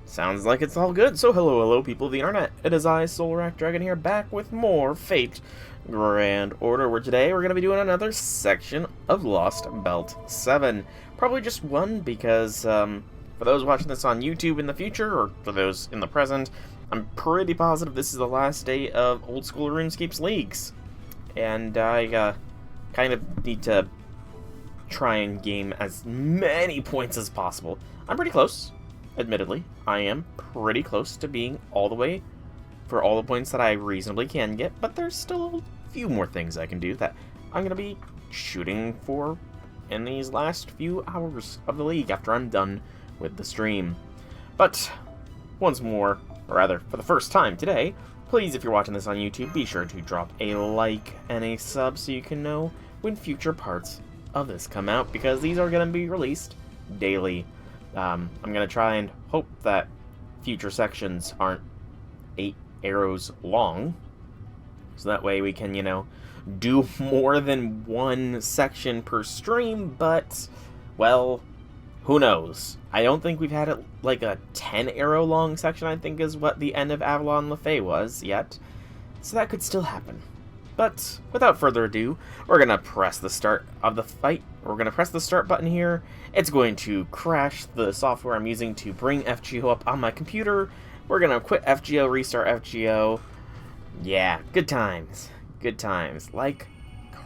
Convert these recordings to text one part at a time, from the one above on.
Sounds like it's all good, so hello people of the internet. It is I, Soulrack Dragon here, back with more Fate Grand Order, where today we're going to be doing another section of Lostbelt 7. Probably just one, because for those watching this on YouTube in the future, or for those in the present, I'm pretty positive this is the last day of Old School RuneScape's leagues. And I kind of need to try and game as many points as possible. I'm pretty close. Admittedly, I am pretty close to being all the way for all the points that I reasonably can get, but there's still a few more things I can do that I'm going to be shooting for in these last few hours of the league after I'm done with the stream. But once more, or rather, for the first time today, please, if you're watching this on YouTube, be sure to drop a like and a sub so you can know when future parts of this come out, because these are going to be released daily. I'm going to try and hope that future sections aren't 8 arrows long, so that way we can, do more than one section per stream, but, well, who knows? I don't think we've had it like a 10 arrow long section, I think is what the end of Avalon LaFay was yet, so that could still happen. But without further ado, we're going to press the start of the fight. We're going to press the start button here. It's going to crash the software I'm using to bring FGO up on my computer. We're going to quit FGO, restart FGO. Yeah, good times. Good times. Like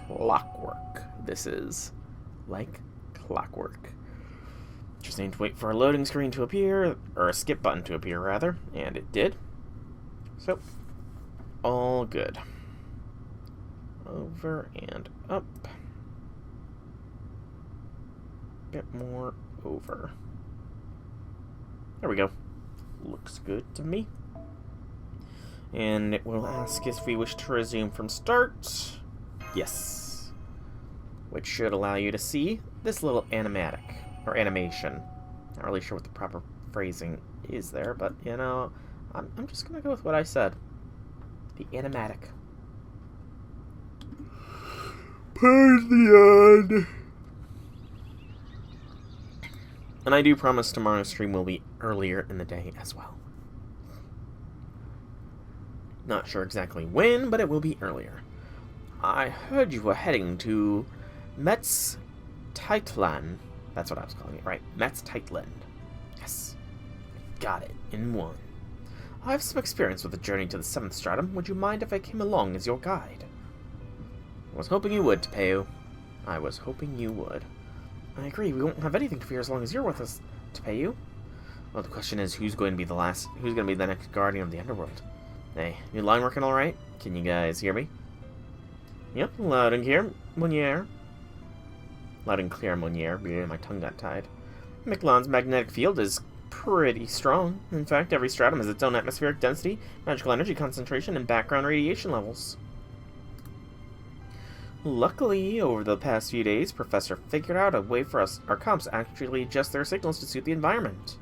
clockwork. This is like clockwork. Just need to wait for a loading screen to appear, or a skip button to appear, rather. And it did. So, all good. Over and up. Bit more over. There we go. Looks good to me. And it will ask if we wish to resume from start. Yes. Which should allow you to see this little animatic, or animation. Not really sure what the proper phrasing is there, but, I'm just gonna go with what I said. The animatic. Past the end. And I do promise tomorrow's stream will be earlier in the day as well. Not sure exactly when, but it will be earlier. I heard you were heading to Mictlan. That's what I was calling it, right? Mictlan. Yes. Got it. In one. I have some experience with the journey to the 7th stratum. Would you mind if I came along as your guide? I was hoping you would, Tapeu. I was hoping you would. I agree, we won't have anything to fear as long as you're with us, Tapeu. Well, the question is, who's going to be the next guardian of the underworld? Hey, your line working alright? Can you guys hear me? Yep, loud and clear, Monier. Loud and clear, Monier. Yeah, my tongue got tied. Mictlan's magnetic field is pretty strong. In fact, every stratum has its own atmospheric density, magical energy concentration, and background radiation levels. Luckily, over the past few days, Professor figured out a way for our comps to actually adjust their signals to suit the environment.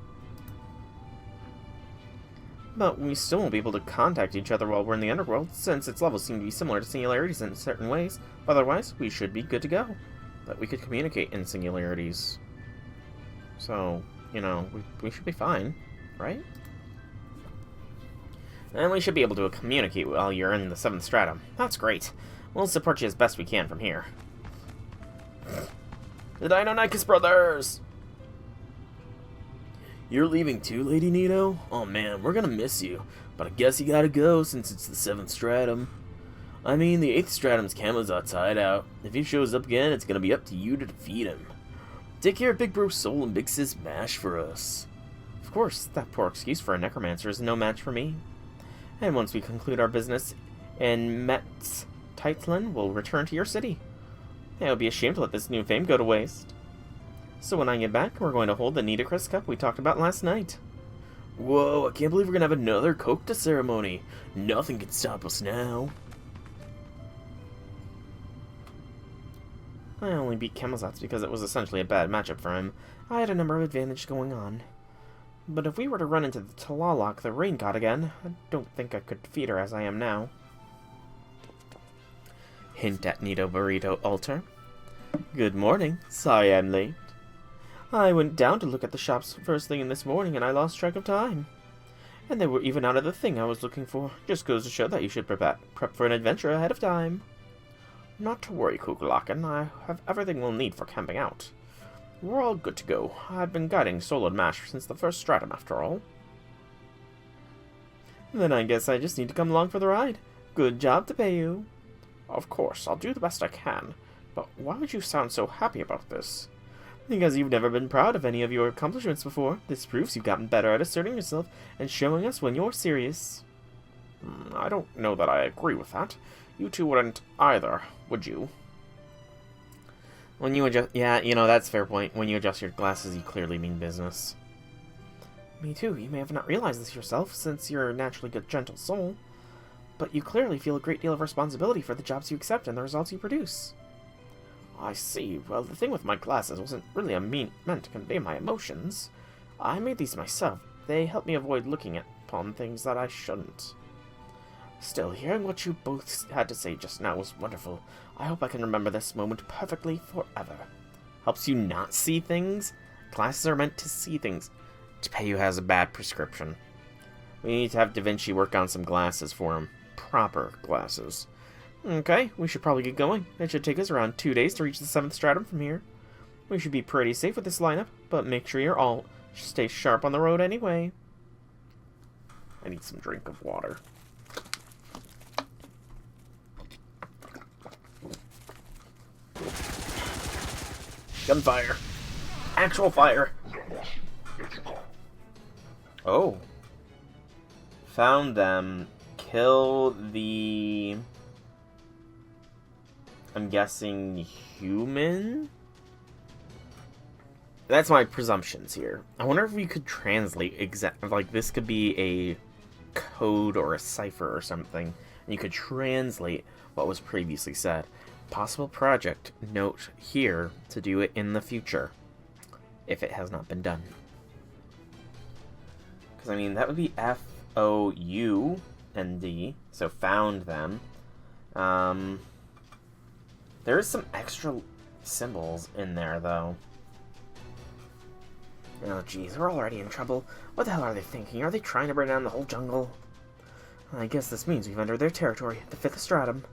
But we still won't be able to contact each other while we're in the underworld, since its levels seem to be similar to singularities in certain ways. Otherwise, we should be good to go. But we could communicate in singularities. So, we should be fine, right? And we should be able to communicate while you're in the 7th stratum. That's great. We'll support you as best we can from here. The Deinonychus brothers! You're leaving too, Lady Nito? Oh man, we're gonna miss you. But I guess you gotta go since it's the 7th stratum. I mean, the 8th stratum's Camazot's hideout. If he shows up again, it's gonna be up to you to defeat him. Take care of Big Bro Soul and Big Sis Mash for us. Of course, that poor excuse for a necromancer is no match for me. And once we conclude our business in Mictlan, we'll return to your city. It would be a shame to let this new fame go to waste. So when I get back, we're going to hold the Nitocris Cup we talked about last night. Whoa, I can't believe we're going to have another Kokta ceremony. Nothing can stop us now. I only beat Camazotz because it was essentially a bad matchup for him. I had a number of advantages going on. But if we were to run into the Talalok, the rain god again, I don't think I could defeat her as I am now. hint at Nito Burrito altar. Good morning. Sorry I'm late. I went down to look at the shops first thing in this morning and I lost track of time. And they were even out of the thing I was looking for. Just goes to show that you should prep for an adventure ahead of time. Not to worry, Kukulakan. I have everything we'll need for camping out. We're all good to go. I've been guiding Solo and Mash since the first stratum, after all. Then I guess I just need to come along for the ride. Good job to pay you. Of course, I'll do the best I can. But why would you sound so happy about this? Because you've never been proud of any of your accomplishments before. This proves you've gotten better at asserting yourself and showing us when you're serious. I don't know that I agree with that. You two wouldn't either, would you? When you adjust... Yeah, you know, that's a fair point. When you adjust your glasses, you clearly mean business. Me too. You may have not realized this yourself, since you're a naturally good, gentle soul. But you clearly feel a great deal of responsibility for the jobs you accept and the results you produce. I see. Well, the thing with my glasses wasn't really meant to convey my emotions. I made these myself. They help me avoid looking upon things that I shouldn't. Still, hearing what you both had to say just now was wonderful. I hope I can remember this moment perfectly forever. Helps you not see things? Glasses are meant to see things. Tepeyu has a bad prescription. We need to have Da Vinci work on some glasses for him. Proper glasses. Okay, we should probably get going. It should take us around 2 days to reach the 7th stratum from here. We should be pretty safe with this lineup, but make sure you're all stay sharp on the road anyway. I need some drink of water. Gunfire. Actual fire. Oh. Found them. Kill the... I'm guessing human? That's my presumptions here. I wonder if we could translate like this could be a code or a cipher or something, and you could translate what was previously said. Possible project note here to do it in the future, if it has not been done. Because I mean that would be FOUND, so found them. There is some extra symbols in there, though. Oh, jeez, we're already in trouble. What the hell are they thinking? Are they trying to burn down the whole jungle? I guess this means we've entered their territory, the 5th stratum.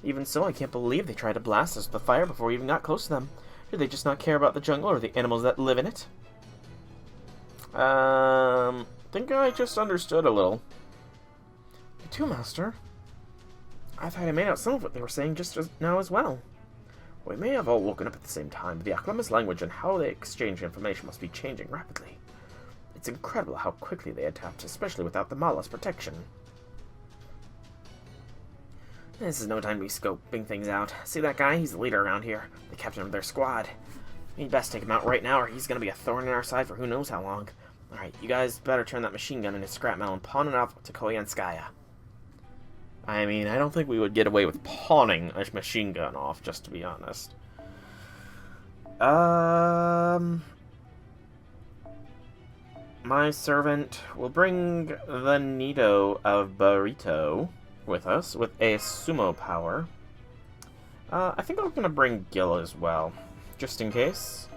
Even so, I can't believe they tried to blast us with the fire before we even got close to them. Do they just not care about the jungle or the animals that live in it? Think I just understood a little. You too, Master? I thought I made out some of what they were saying just now as well. We may have all woken up at the same time, but the Aklamas language and how they exchange information must be changing rapidly. It's incredible how quickly they adapt, especially without the Mala's protection. This is no time to be scoping things out. See that guy? He's the leader around here, the captain of their squad. We'd best take him out right now, or he's going to be a thorn in our side for who knows how long. Alright, you guys better turn that machine gun into scrap metal and pawn it off to Koyanskaya. I mean, I don't think we would get away with pawning a machine gun off, just to be honest. My servant will bring the Nito of Burrito with us, with a sumo power. I think I'm going to bring Gil as well, just in case.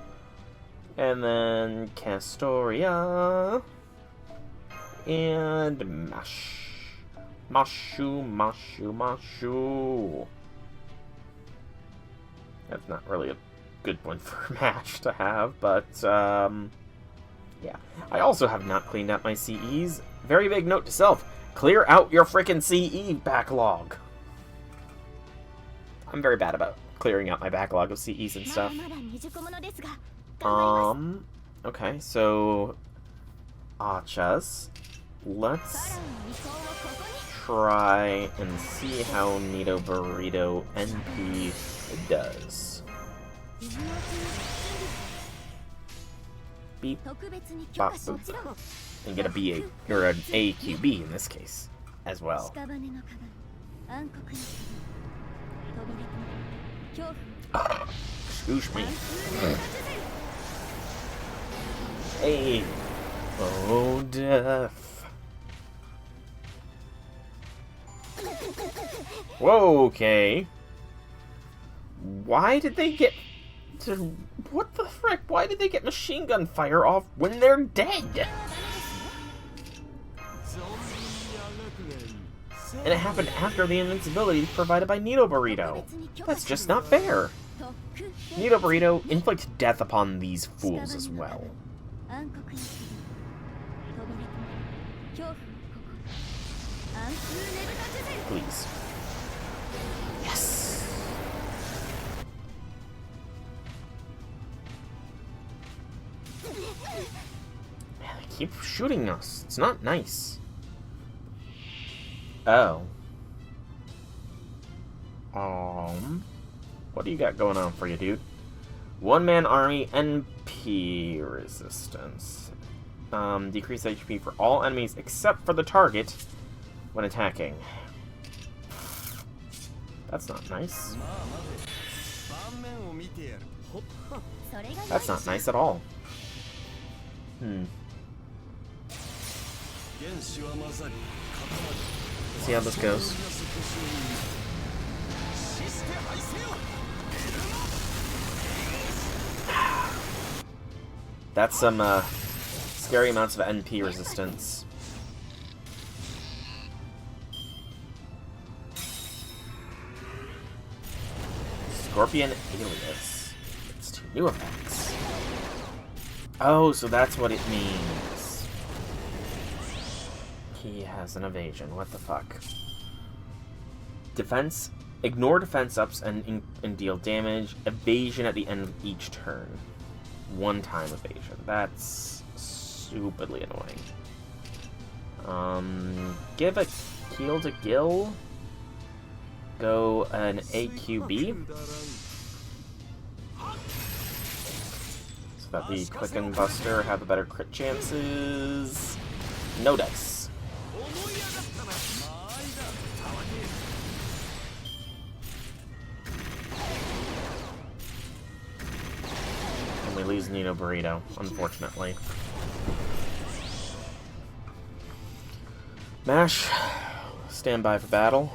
And then Castoria. And Mash. Mashu. That's not really a good one for Mash to have, but, yeah. I also have not cleaned out my CEs. Very big note to self. Clear out your frickin' CE backlog. I'm very bad about clearing out my backlog of CEs and stuff. Okay, so... Achas. Let's try and see how Nito Burrito NP does. Beep, bop, boop. And get a BA, or an AQB in this case, as well. Excuse me. Hey. Oh, death. Whoa, okay. Why did they get... What the frick? Why did they get machine gun fire off when they're dead? And it happened after the invincibility provided by Nito Burrito. That's just not fair. Nito Burrito inflicts death upon these fools as well. Please. Yes! Man, they keep shooting us. It's not nice. Oh. What do you got going on for you, dude? One-man army, NP resistance. Decrease HP for all enemies except for the target when attacking. That's not nice. That's not nice at all. See how this goes. That's some scary amounts of NP resistance. Scorpion Alias. It's 2 new effects. Oh, so that's what it means. He has an evasion. What the fuck? Defense. Ignore defense ups and deal damage. Evasion at the end of each turn. One-time evasion. That's stupidly annoying. Give a heal to Gil. Go an AQB. So that the Quicken Buster have the better crit chances. No dice. And we lose Nito Burrito, unfortunately. Mash, stand by for battle.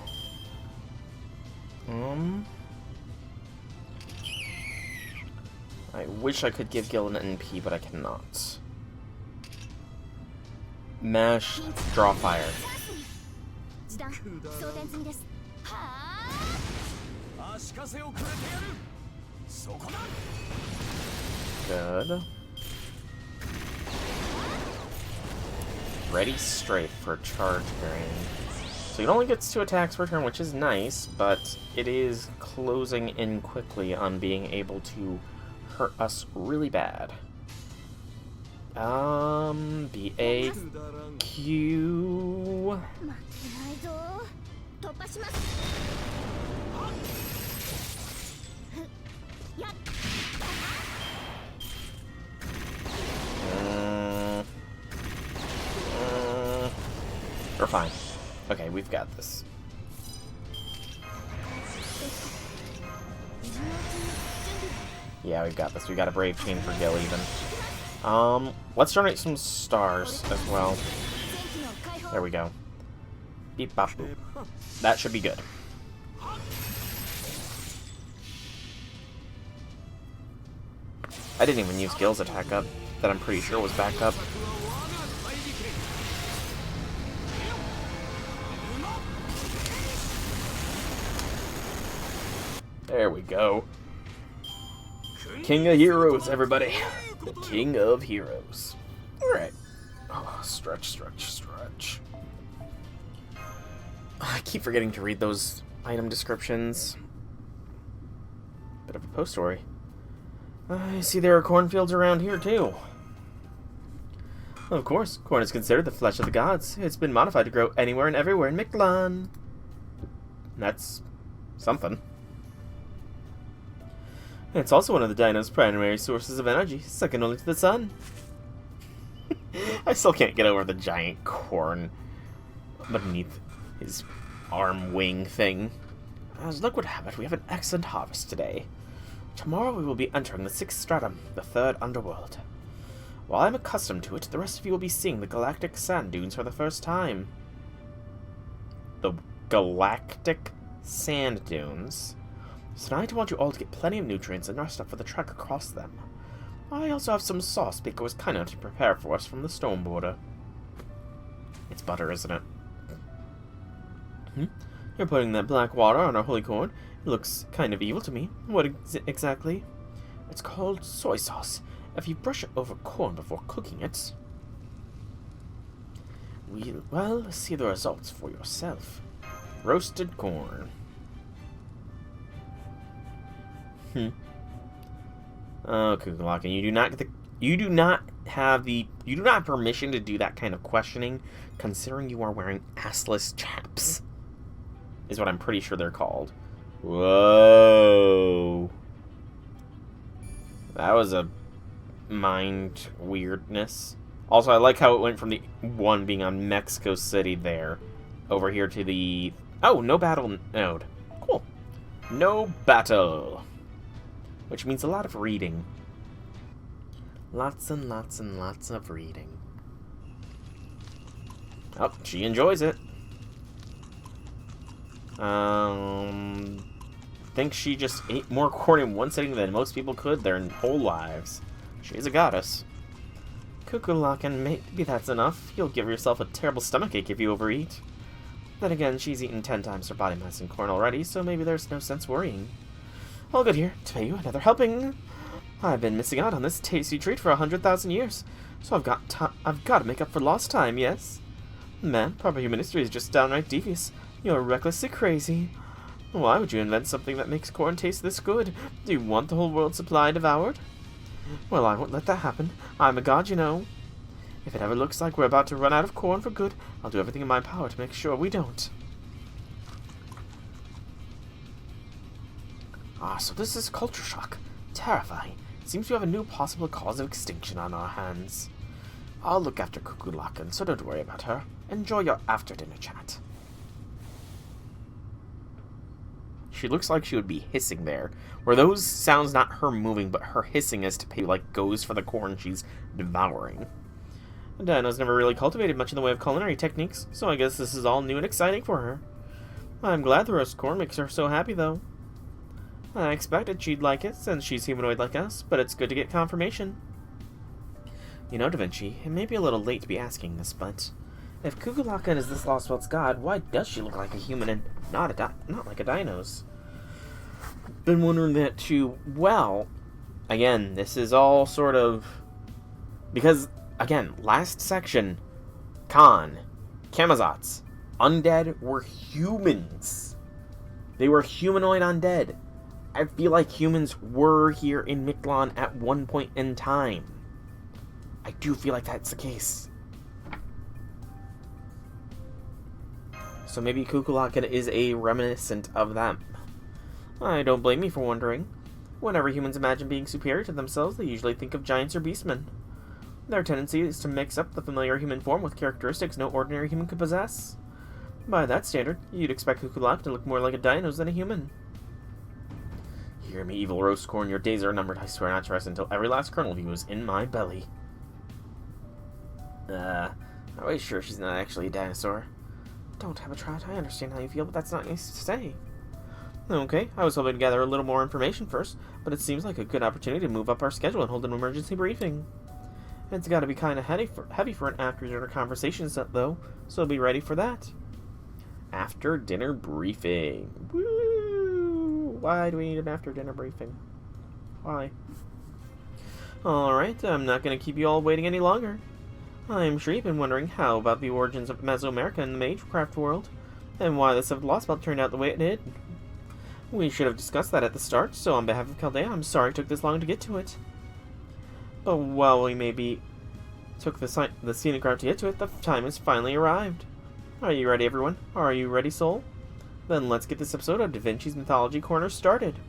I wish I could give Gil an NP, but I cannot. Mash, draw fire. Good. Ready strafe for charge carrying. So it only gets 2 attacks per turn, which is nice, but it is closing in quickly on being able to hurt us really bad. BA Q. We're fine. Okay, we've got this. Yeah, we've got this. We got a Brave Chain for Gil even. Let's donate some stars as well. There we go. Beep bop boop. That should be good. I didn't even use Gil's attack up, that I'm pretty sure was back up. There we go. King of Heroes, everybody. The King of Heroes. Alright. Oh, stretch, stretch, stretch. I keep forgetting to read those item descriptions. Bit of a post story. I see there are cornfields around here, too. Of course, corn is considered the flesh of the gods. It's been modified to grow anywhere and everywhere in Mictlan. That's something. It's also one of the dino's primary sources of energy, second only to the sun. I still can't get over the giant corn beneath his arm wing thing. As luck would have it, we have an excellent harvest today. Tomorrow we will be entering the 6th stratum, the 3rd underworld. While I'm accustomed to it, the rest of you will be seeing the galactic sand dunes for the first time. The galactic sand dunes? So tonight I want you all to get plenty of nutrients and rest up for the trek across them. I also have some sauce Pico was kind enough to prepare for us from the stone border. It's butter, isn't it? You're putting that black water on our holy corn. It looks kind of evil to me. What exactly? It's called soy sauce. If you brush it over corn before cooking it, well, see the results for yourself. Roasted corn. Oh, Kukulaka, you do not have permission to do that kind of questioning, considering you are wearing assless chaps. Is what I'm pretty sure they're called. Whoa. That was a mind weirdness. Also, I like how it went from the one being on Mexico City there, over here to the... Oh, no battle node. Cool. No battle. Which means a lot of reading. Lots and lots and lots of reading. Oh, she enjoys it. Think she just ate more corn in one sitting than most people could their whole lives. She's a goddess. Kukulaka, maybe that's enough. You'll give yourself a terrible stomachache if you overeat. Then again, she's eaten 10 times her body mass in corn already, so maybe there's no sense worrying. All good here. To pay you another helping. I've been missing out on this tasty treat for 100,000 years, so I've got to make up for lost time, yes? Man, proper human history is just downright devious. You're recklessly crazy. Why would you invent something that makes corn taste this good? Do you want the whole world's supply devoured? Well, I won't let that happen. I'm a god, you know. If it ever looks like we're about to run out of corn for good, I'll do everything in my power to make sure we don't. Ah, so this is culture shock. Terrifying. It seems we have a new possible cause of extinction on our hands. I'll look after Kukulaka, so don't worry about her. Enjoy your after-dinner chat. She looks like she would be hissing there. Were those sounds not her moving, but her hissing as to pay, like, goes for the corn she's devouring? Dinah's never really cultivated much in the way of culinary techniques, so I guess this is all new and exciting for her. I'm glad the roast corn makes her so happy, though. I expected she'd like it, since she's humanoid like us, but it's good to get confirmation. You know, Da Vinci, it may be a little late to be asking this, but if Kukulaka is this Lostbelt's god, why does she look like a human and not like a dino's? Been wondering that too. Well, again, this is all sort of... Because, again, last section, Khan, Camazotz, undead were humans. They were humanoid undead. I feel like humans were here in Mictlan at one point in time. I do feel like that's the case. So maybe Kukulaka is a reminiscent of them. I don't blame you for wondering. Whenever humans imagine being superior to themselves, they usually think of giants or beastmen. Their tendency is to mix up the familiar human form with characteristics no ordinary human could possess. By that standard, you'd expect Kukulaka to look more like a dino than a human. Hear me, evil roast corn, your days are numbered. I swear not to rest until every last kernel of you is in my belly. Are we sure she's not actually a dinosaur? Don't have a trot. I understand how you feel, but that's not nice to say. Okay, I was hoping to gather a little more information first, but it seems like a good opportunity to move up our schedule and hold an emergency briefing. It's got to be kind of heavy for an after-dinner conversation, though, so be ready for that. After-dinner briefing. Woo! Why do we need an after-dinner briefing? Why? Alright, I'm not going to keep you all waiting any longer. I'm sure you've been wondering how about the origins of Mesoamerica and the Magecraft world, and why the 7th Lostbelt turned out the way it did. We should have discussed that at the start, so on behalf of Chaldea, I'm sorry it took this long to get to it. But while we maybe took the scenic route to get to it, the time has finally arrived. Are you ready, everyone? Are you ready, Soul? Then let's get this episode of Da Vinci's Mythology Corner started.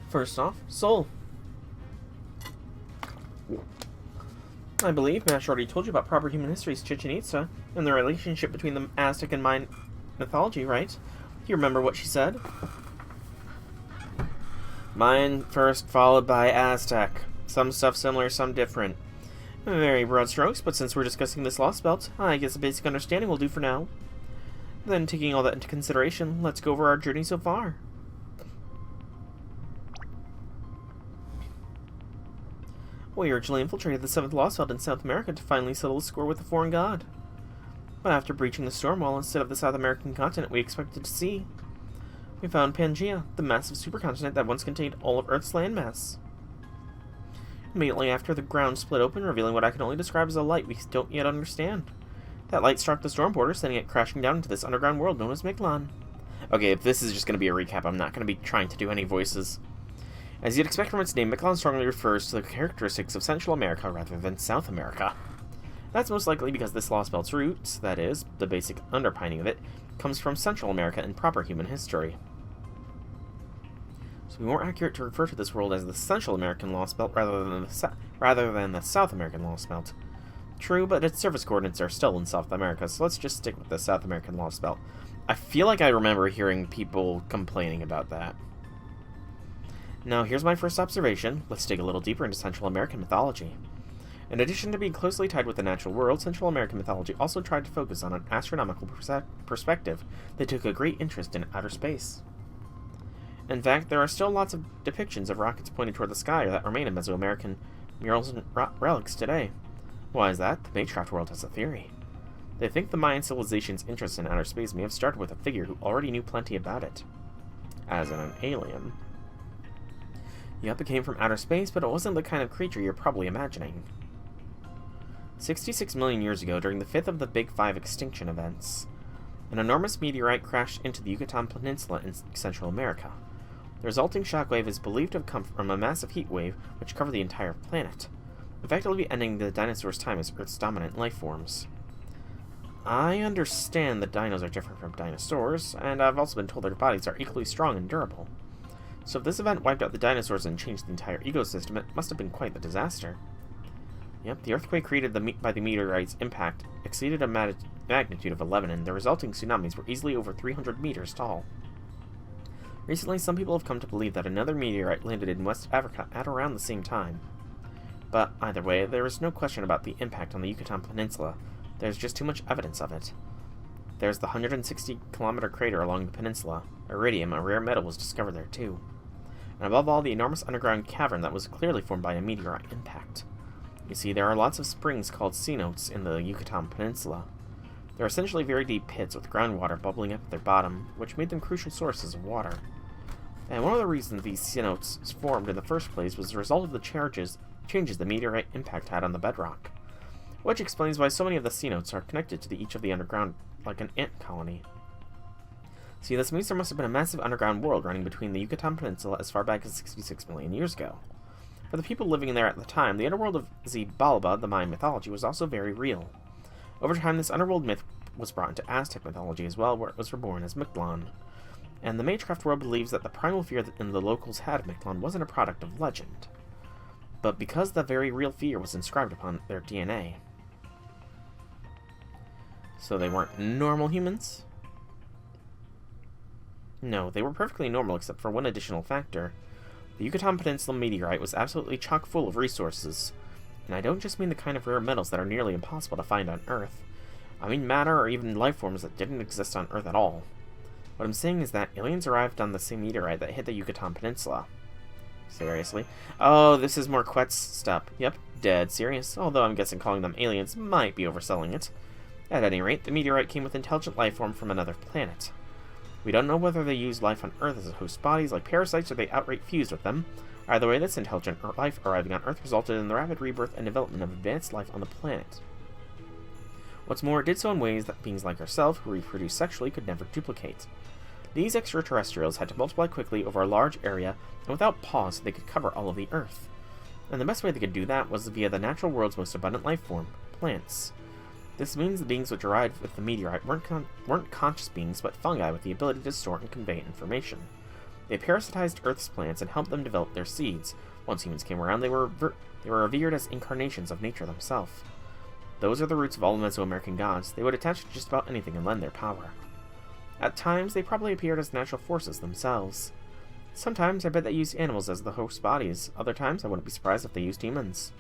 First off, Soul. I believe Mash already told you about proper human history's Chichen Itza and the relationship between the Aztec and Mayan mythology, right? Do you remember what she said? Mayan first, followed by Aztec. Some stuff similar, some different. Very broad strokes, but since we're discussing this Lostbelt, I guess a basic understanding will do for now. Then, taking all that into consideration, let's go over our journey so far. We originally infiltrated the 7th Lostbelt in South America to finally settle the score with the foreign god. But after breaching the storm wall instead of the South American continent we expected to see, we found Pangea, the massive supercontinent that once contained all of Earth's landmass. Immediately after, the ground split open, revealing what I can only describe as a light we don't yet understand. That light struck the storm porter, sending it crashing down into this underground world known as Mictlan. Okay, if this is just going to be a recap, I'm not going to be trying to do any voices. As you'd expect from its name, Mictlan strongly refers to the characteristics of Central America rather than South America. That's most likely because this Lostbelt's roots, that is, the basic underpinning of it, comes from Central America in proper human history. So it would be more accurate to refer to this world as the Central American Lostbelt rather than the South American Lostbelt. True, but its surface coordinates are still in South America, so let's just stick with the South American Lostbelt. I feel like I remember hearing people complaining about that. Now, here's my first observation. Let's dig a little deeper into Central American mythology. In addition to being closely tied with the natural world, Central American mythology also tried to focus on an astronomical perspective that took a great interest in outer space. In fact, there are still lots of depictions of rockets pointed toward the sky that remain in Mesoamerican murals and relics today. Why is that? The Magecraft world has a theory. They think the Mayan civilization's interest in outer space may have started with a figure who already knew plenty about it. As in an alien. Yup, it came from outer space, but it wasn't the kind of creature you're probably imagining. 66 million years ago, during the 5th of the Big Five extinction events, an enormous meteorite crashed into the Yucatan Peninsula in Central America. The resulting shockwave is believed to have come from a massive heat wave which covered the entire planet, effectively ending the dinosaurs' time as Earth's dominant life forms. I understand that dinos are different from dinosaurs, and I've also been told their bodies are equally strong and durable. So if this event wiped out the dinosaurs and changed the entire ecosystem, it must have been quite the disaster. Yep, the earthquake created by the meteorite's impact exceeded a magnitude of 11, and the resulting tsunamis were easily over 300 meters tall. Recently, some people have come to believe that another meteorite landed in West Africa at around the same time. But either way, there is no question about the impact on the Yucatan Peninsula. There's just too much evidence of it. There's the 160-kilometer crater along the peninsula. Iridium, a rare metal, was discovered there too. And above all, the enormous underground cavern that was clearly formed by a meteorite impact. You see, there are lots of springs called cenotes in the Yucatan Peninsula. They're essentially very deep pits with groundwater bubbling up at their bottom, which made them crucial sources of water. And one of the reasons these cenotes formed in the first place was the result of the changes the meteorite impact had on the bedrock, which explains why so many of the cenotes are connected to each of the underground like an ant colony. See, this means there must have been a massive underground world running between the Yucatan Peninsula as far back as 66 million years ago. For the people living there at the time, the underworld of Xibalba, the Mayan mythology, was also very real. Over time, this underworld myth was brought into Aztec mythology as well, where it was reborn as Mictlan. And the Magecraft world believes that the primal fear that the locals had of Mictlan wasn't a product of legend, but because the very real fear was inscribed upon their DNA. So they weren't normal humans? No, they were perfectly normal except for one additional factor. The Yucatan Peninsula meteorite was absolutely chock full of resources. And I don't just mean the kind of rare metals that are nearly impossible to find on Earth. I mean matter or even life forms that didn't exist on Earth at all. What I'm saying is that aliens arrived on the same meteorite that hit the Yucatan Peninsula. Seriously? Oh, this is more Quetz stuff. Yep, dead serious. Although I'm guessing calling them aliens might be overselling it. At any rate, the meteorite came with intelligent life form from another planet. We don't know whether they used life on Earth as host bodies like parasites or they outright fused with them. Either way, this intelligent life arriving on Earth resulted in the rapid rebirth and development of advanced life on the planet. What's more, it did so in ways that beings like ourselves, who reproduce sexually, could never duplicate. These extraterrestrials had to multiply quickly over a large area and without pause so they could cover all of the Earth. And the best way they could do that was via the natural world's most abundant life form, plants. This means the beings which arrived with the meteorite weren't conscious beings, but fungi with the ability to store and convey information. They parasitized Earth's plants and helped them develop their seeds. Once humans came around, they were revered as incarnations of nature themselves. Those are the roots of all Mesoamerican gods. They would attach to just about anything and lend their power. At times, they probably appeared as natural forces themselves. Sometimes, I bet they used animals as the host bodies. Other times, I wouldn't be surprised if they used humans.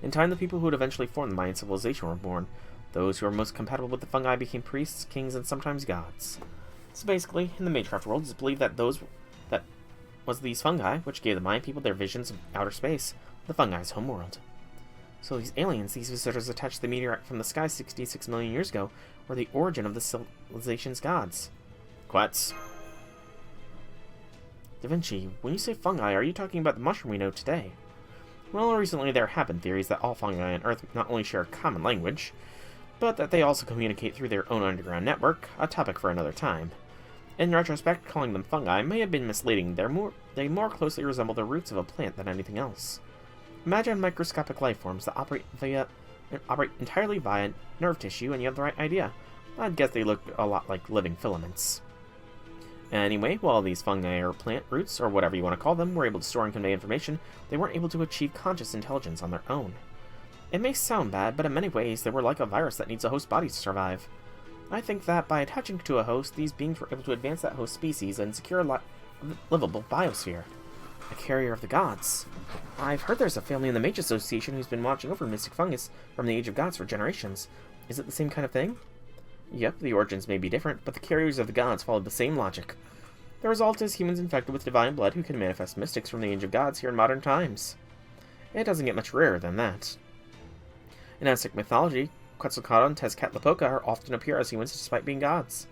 In time, the people who would eventually form the Mayan civilization were born. Those who were most compatible with the fungi became priests, kings, and sometimes gods. So basically, in the Magecraft world, it's believed that these fungi, which gave the Mayan people their visions of outer space, the fungi's homeworld. So these aliens, these visitors attached to the meteorite from the sky 66 million years ago, were the origin of the civilization's gods. Quats. Da Vinci, when you say fungi, are you talking about the mushroom we know today? Well, recently there have been theories that all fungi on Earth not only share a common language, but that they also communicate through their own underground network, a topic for another time. In retrospect, calling them fungi may have been misleading. They more closely resemble the roots of a plant than anything else. Imagine microscopic life forms that operate entirely via nerve tissue, and you have the right idea. I'd guess they look a lot like living filaments. Anyway, while these fungi or plant roots, or whatever you want to call them, were able to store and convey information, they weren't able to achieve conscious intelligence on their own. It may sound bad, but in many ways they were like a virus that needs a host body to survive. I think that by attaching to a host, these beings were able to advance that host species and secure a livable biosphere. A carrier of the gods. I've heard there's a family in the Mage Association who's been watching over mystic fungus from the Age of Gods for generations. Is it the same kind of thing? Yep, the origins may be different, but the carriers of the gods followed the same logic. The result is humans infected with divine blood who can manifest mystics from the Age of Gods here in modern times. It doesn't get much rarer than that. In Aztec mythology, Quetzalcoatl and Tezcatlipoca often appear as humans despite being gods.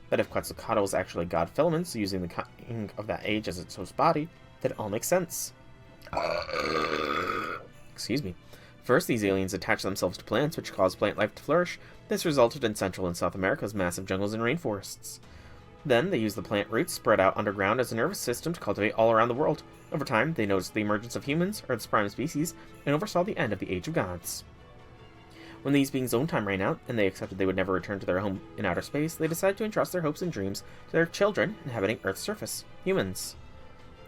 But if Quetzalcoatl was actually god filaments, using the king of that age as its host body, then it all makes sense. Excuse me. First, these aliens attach themselves to plants, which cause plant life to flourish. This resulted in Central and South America's massive jungles and rainforests. Then, they used the plant roots spread out underground as a nervous system to cultivate all around the world. Over time, they noticed the emergence of humans, Earth's prime species, and oversaw the end of the Age of Gods. When these beings' own time ran out, and they accepted they would never return to their home in outer space, they decided to entrust their hopes and dreams to their children inhabiting Earth's surface, humans.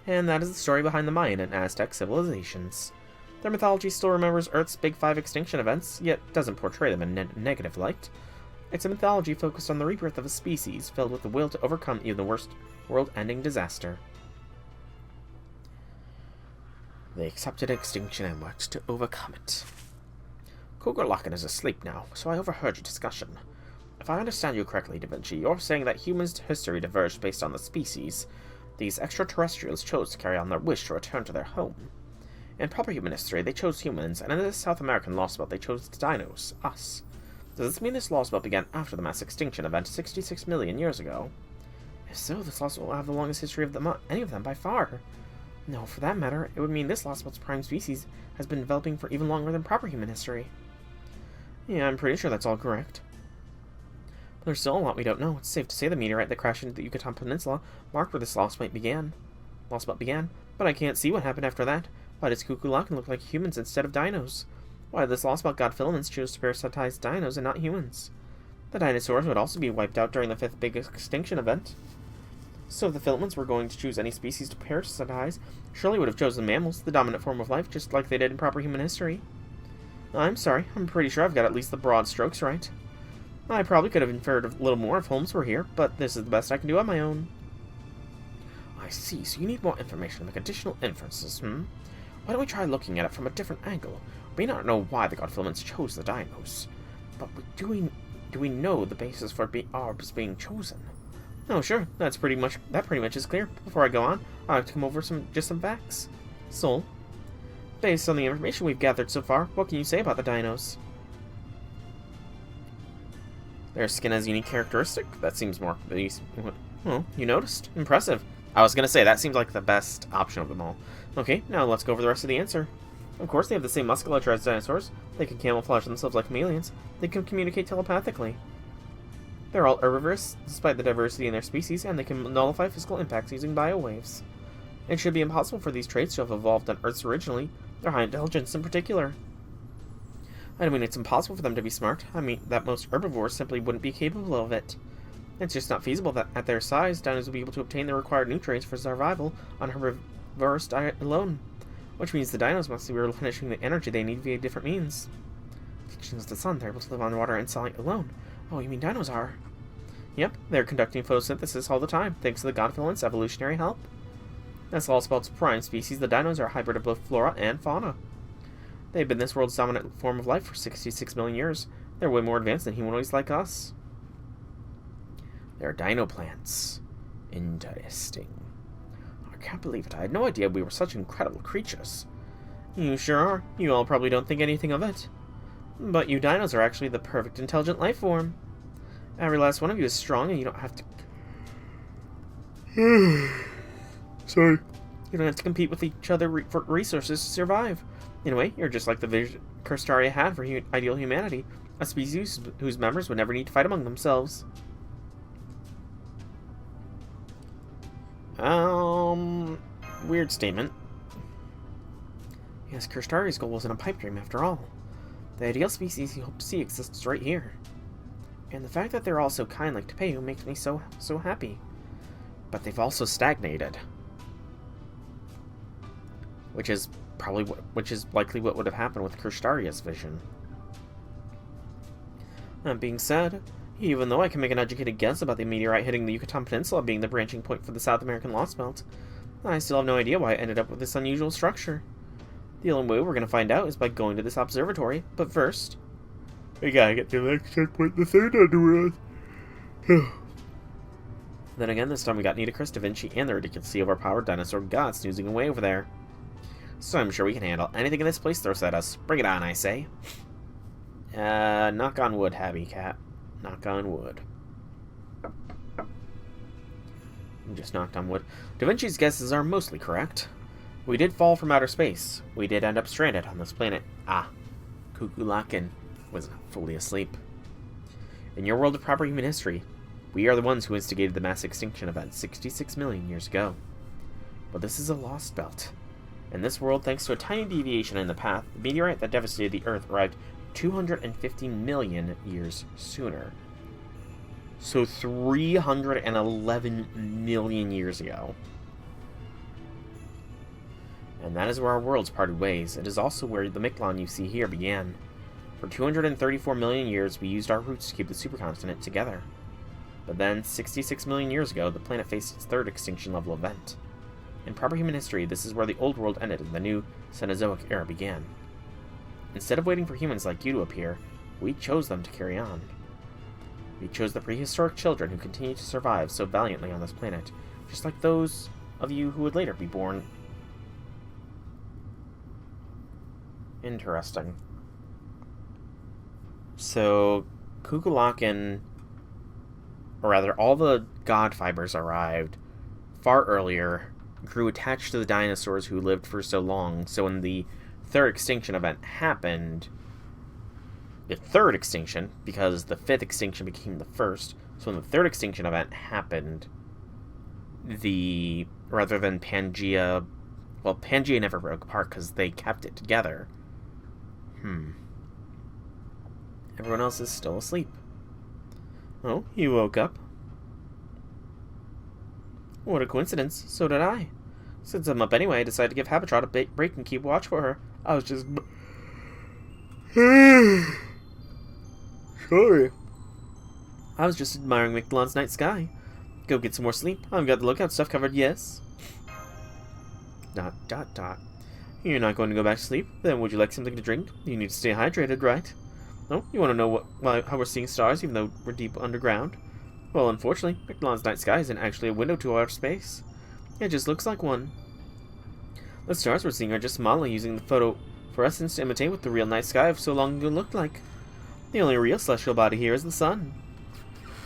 And that is the story behind the Mayan and Aztec civilizations. Their mythology still remembers Earth's Big Five extinction events, yet doesn't portray them in a negative light. It's a mythology focused on the rebirth of a species, filled with the will to overcome even the worst world-ending disaster. They accepted extinction and worked to overcome it. Cougar-Locken is asleep now, so I overheard your discussion. If I understand you correctly, Da Vinci, you're saying that humans' history diverged based on the species. These extraterrestrials chose to carry on their wish to return to their home. In proper human history, they chose humans, and in this South American Lostbelt, they chose the dinos, us. Does this mean this Lostbelt began after the mass extinction event 66 million years ago? If so, this Lost will have the longest history of any of them by far. No, for that matter, it would mean this Lostbelt's prime species has been developing for even longer than proper human history. Yeah, I'm pretty sure that's all correct. But there's still a lot we don't know. It's safe to say the meteorite that crashed into the Yucatan Peninsula marked where this Lostbelt began, but I can't see what happened after that. Why does Cougar-Locken look like humans instead of dinos? Why did this Lostbelt god filaments choose to parasitize dinos and not humans? The dinosaurs would also be wiped out during the fifth big extinction event. So if the filaments were going to choose any species to parasitize, surely would have chosen mammals, the dominant form of life, just like they did in proper human history. I'm sorry, I'm pretty sure I've got at least the broad strokes right. I probably could have inferred a little more if Holmes were here, but this is the best I can do on my own. I see, so you need more information to make additional inferences, Why don't we try looking at it from a different angle? We may not know why the god filaments chose the dinos, but do we know the basis for ours being chosen? Oh, sure, that pretty much is clear. Before I go on, I'd like to come over some facts. Soul, based on the information we've gathered so far, what can you say about the dinos? Their skin has a unique characteristic. That seems more... Well, you noticed? Impressive. I was gonna say, that seems like the best option of them all. Okay, now let's go over the rest of the answer. Of course, they have the same musculature as dinosaurs. They can camouflage themselves like chameleons. They can communicate telepathically. They're all herbivorous, despite the diversity in their species, and they can nullify physical impacts using biowaves. It should be impossible for these traits to have evolved on Earth originally, their high intelligence in particular. I don't mean it's impossible for them to be smart. I mean that most herbivores simply wouldn't be capable of it. It's just not feasible that at their size, dinos would be able to obtain the required nutrients for survival on herbivorous diet alone, which means the dinos must be replenishing the energy they need via different means. Teaching us the sun, they're able to live on water and sunlight alone. Oh, you mean dinos are? Yep, they're conducting photosynthesis all the time, thanks to the god filaments' evolutionary help. As Lostbelt's prime species, the dinos are a hybrid of both flora and fauna. They've been this world's dominant form of life for 66 million years, They're way more advanced than humanoids like us. They're dino plants. Interesting. I can't believe it. I had no idea we were such incredible creatures. You sure are. You all probably don't think anything of it. But you dinos are actually the perfect intelligent life form. Every last one of you is strong, and you don't have to... Sorry. You don't have to compete with each other for resources to survive. In a way, you're just like the vision Kurstaria had for ideal humanity, a species whose members would never need to fight among themselves. Weird statement. Yes, Kurstaria's goal wasn't a pipe dream after all. The ideal species you hope to see exists right here. And the fact that they're all so kind like Tepehu makes me so happy. But they've also stagnated. Which is likely what would have happened with Kurstaria's vision. That being said, even though I can make an educated guess about the meteorite hitting the Yucatan Peninsula being the branching point for the South American Lostbelt, I still have no idea why it ended up with this unusual structure. The only way we're going to find out is by going to this observatory, but first... we gotta get to the next checkpoint, the third underworld. Then again, this time we got Nitocris, Da Vinci, and the ridiculously overpowered dinosaur god snoozing away over there. So I'm sure we can handle anything in this place throws at us. Bring it on, I say. Knock on wood, Happy Cat. Knock on wood. Just knocked on wood. Da Vinci's guesses are mostly correct. We did fall from outer space. We did end up stranded on this planet. Kukulkan was fully asleep. In your world of proper human history, we are the ones who instigated the mass extinction event 66 million years ago. But this is a lost belt. In this world, thanks to a tiny deviation in the path, the meteorite that devastated the Earth arrived 250 million years sooner. So 311 million years ago. And that is where our worlds parted ways. It is also where the Mictlan you see here began. For 234 million years, we used our roots to keep the supercontinent together. But then, 66 million years ago, the planet faced its third extinction level event. In proper human history, this is where the old world ended and the new Cenozoic era began. Instead of waiting for humans like you to appear, we chose them to carry on. We chose the prehistoric children who continue to survive so valiantly on this planet, just like those of you who would later be born. Interesting. So, Kukulkan, or rather, all the god fibers arrived far earlier, grew attached to the dinosaurs who lived for so long, so when the third extinction event happened, the third extinction, because the fifth extinction became the first, so when the third extinction event happened, rather than Pangea, well, Pangea never broke apart because they kept it together. Everyone else is still asleep. Oh, you woke up. What a coincidence. So did I. Since I'm up anyway, I decided to give Habitrot a break and keep watch for her. I was just... Sorry. I was just admiring Mictlan's night sky. Go get some more sleep. I've got the lookout stuff covered, yes. ... You're not going to go back to sleep? Then would you like something to drink? You need to stay hydrated, right? No? You want to know how we're seeing stars even though we're deep underground? Well, unfortunately, Mictlan's night sky isn't actually a window to outer space. It just looks like one. The stars we're seeing are just modeling using the photofluorescence to imitate what the real night sky of so long ago looked like. The only real celestial body here is the sun.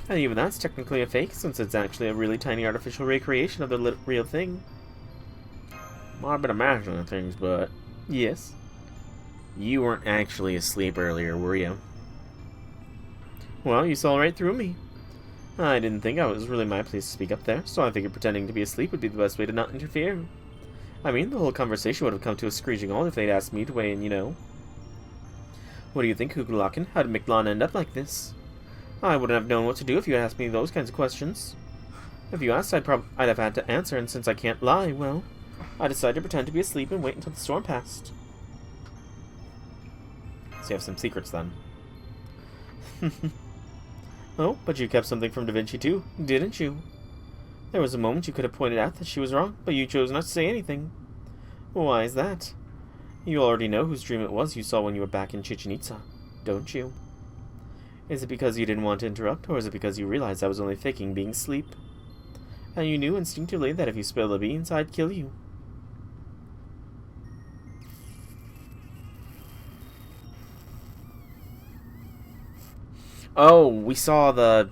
And even that's technically a fake, since it's actually a really tiny artificial recreation of the real thing. Well, I've been imagining things, but... Yes. You weren't actually asleep earlier, were you? Well, you saw right through me. I didn't think I was really my place to speak up there, so I figured pretending to be asleep would be the best way to not interfere. I mean, the whole conversation would have come to a screeching halt if they'd asked me to weigh in, you know. What do you think, Kukulkan? How did Mictlan end up like this? I wouldn't have known what to do if you had asked me those kinds of questions. If you asked, I'd have had to answer, and since I can't lie, well, I decided to pretend to be asleep and wait until the storm passed. So you have some secrets, then. Oh, but you kept something from Da Vinci, too, didn't you? There was a moment you could have pointed out that she was wrong, but you chose not to say anything. Why is that? You already know whose dream it was you saw when you were back in Chichen Itza, don't you? Is it because you didn't want to interrupt, or is it because you realized I was only faking being asleep? And you knew instinctively that if you spilled the beans, I'd kill you. Oh, we saw the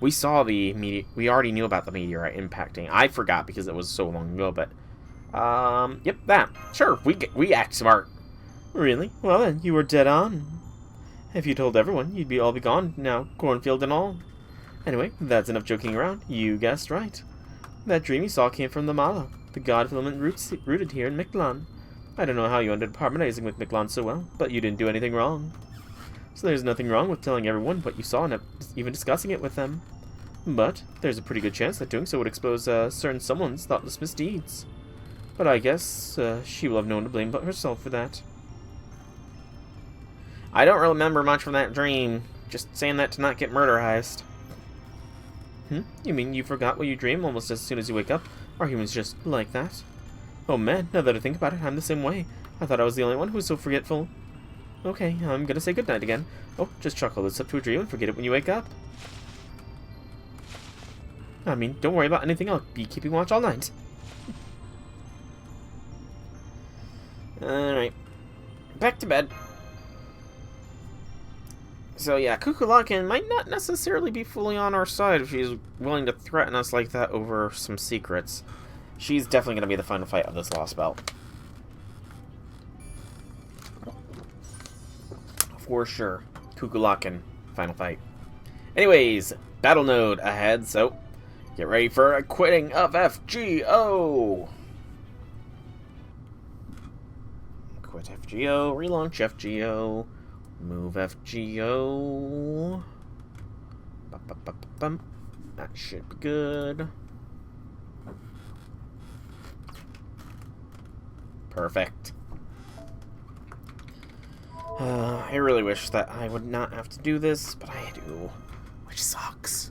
meteor. We already knew about the meteorite impacting. I forgot because it was so long ago, but yep, that. Sure, we act smart. Really? Well then, you were dead on. If you told everyone, you'd all be gone now, cornfield and all. Anyway, that's enough joking around. You guessed right. That dream you saw came from the Mala, the god filament rooted here in Mictlan. I don't know how you ended up harmonizing with Mictlan so well, but you didn't do anything wrong. So there's nothing wrong with telling everyone what you saw and even discussing it with them. But there's a pretty good chance that doing so would expose certain someone's thoughtless misdeeds. But I guess she will have no one to blame but herself for that. I don't remember much from that dream. Just saying that to not get murderized. You mean you forgot what you dream almost as soon as you wake up? Are humans just like that? Oh man, now that I think about it, I'm the same way. I thought I was the only one who was so forgetful. Okay, I'm gonna say goodnight again. Oh, just chalk all this up to a dream and forget it when you wake up. I mean, don't worry about anything, I'll be keeping watch all night. Alright. Back to bed. So yeah, Kukulkan might not necessarily be fully on our side if she's willing to threaten us like that over some secrets. She's definitely going to be the final fight of this Lostbelt. For sure. Kukulkan, final fight. Anyways, battle node ahead, so get ready for a quitting of FGO! Quit FGO, relaunch FGO. Move FGO. That should be good. Perfect. I really wish that I would not have to do this, but I do. Which sucks.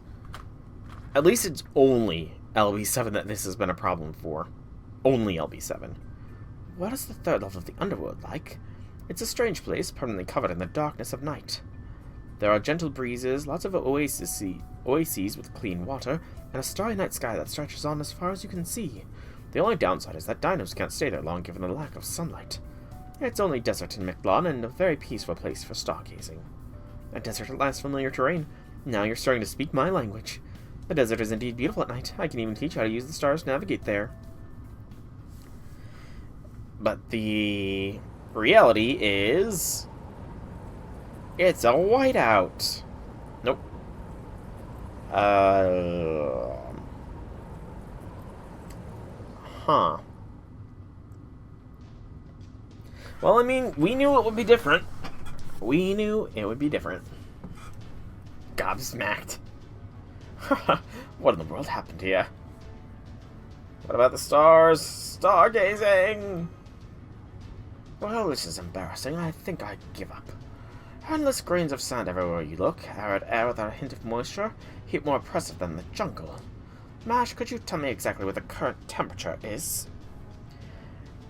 At least it's only LB7 that this has been a problem for. Only LB7. What is the third level of the underworld like? It's a strange place, permanently covered in the darkness of night. There are gentle breezes, lots of oases with clean water, and a starry night sky that stretches on as far as you can see. The only downside is that dinos can't stay there long given the lack of sunlight. It's only desert in Mictlan and a very peaceful place for stargazing. A desert at last familiar terrain. Now you're starting to speak my language. The desert is indeed beautiful at night. I can even teach how to use the stars to navigate there. But the reality is, it's a whiteout. Nope. Huh. Well, I mean, we knew it would be different. We knew it would be different. Gobsmacked. What in the world happened here? What about the stars? Stargazing! Well, this is embarrassing. I think I'd give up. Endless grains of sand everywhere you look, arid air without a hint of moisture, heat more oppressive than the jungle. Mash, could you tell me exactly what the current temperature is?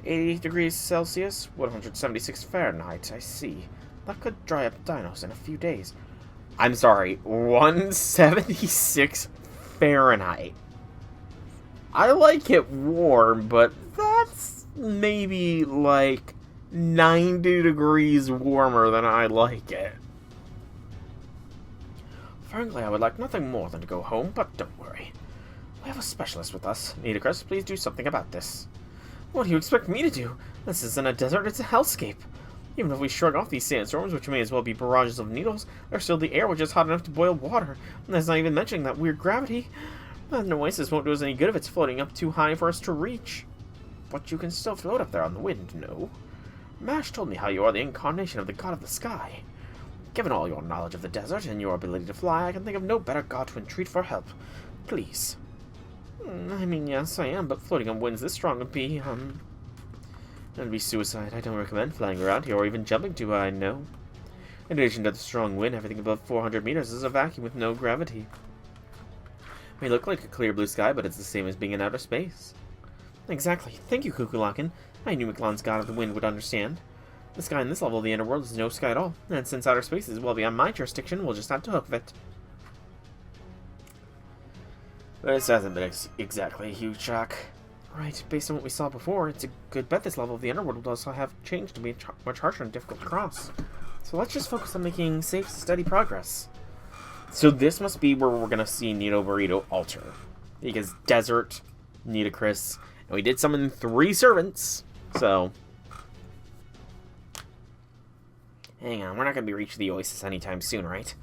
80 degrees Celsius, 176 Fahrenheit, I see. That could dry up dinos in a few days. I'm sorry, 176 Fahrenheit. I like it warm, but that's maybe like 90 degrees warmer than I like it. Frankly, I would like nothing more than to go home, but don't worry. We have a specialist with us. Nidacrus, please do something about this. What do you expect me to do? This isn't a desert, it's a hellscape. Even if we shrug off these sandstorms, which may as well be barrages of needles, there's still the air which is hot enough to boil water. And that's not even mentioning that weird gravity. An oasis won't do us any good if it's floating up too high for us to reach. But you can still float up there on the wind, no? Mash told me how you are the incarnation of the god of the sky. Given all your knowledge of the desert and your ability to fly, I can think of no better god to entreat for help. Please. I mean, yes, I am, but floating on winds this strong would be, that'd be suicide. I don't recommend flying around here or even jumping too high, no. In addition to the strong wind, everything above 400 meters is a vacuum with no gravity. It may look like a clear blue sky, but it's the same as being in outer space. Exactly. Thank you, Kukulkan. I knew Mictlan's god of the wind would understand. The sky in this level of the underworld is no sky at all, and since outer space is well beyond my jurisdiction, we'll just have to hook with it. This hasn't been exactly a huge shock. Right, based on what we saw before, it's a good bet this level of the underworld will also have changed to be much harsher and difficult to cross. So let's just focus on making safe, steady progress. So this must be where we're going to see Nito Burrito alter. Because Desert, Nitocris, and we did summon 3 servants, so... Hang on, we're not going to be reaching the oasis anytime soon, right?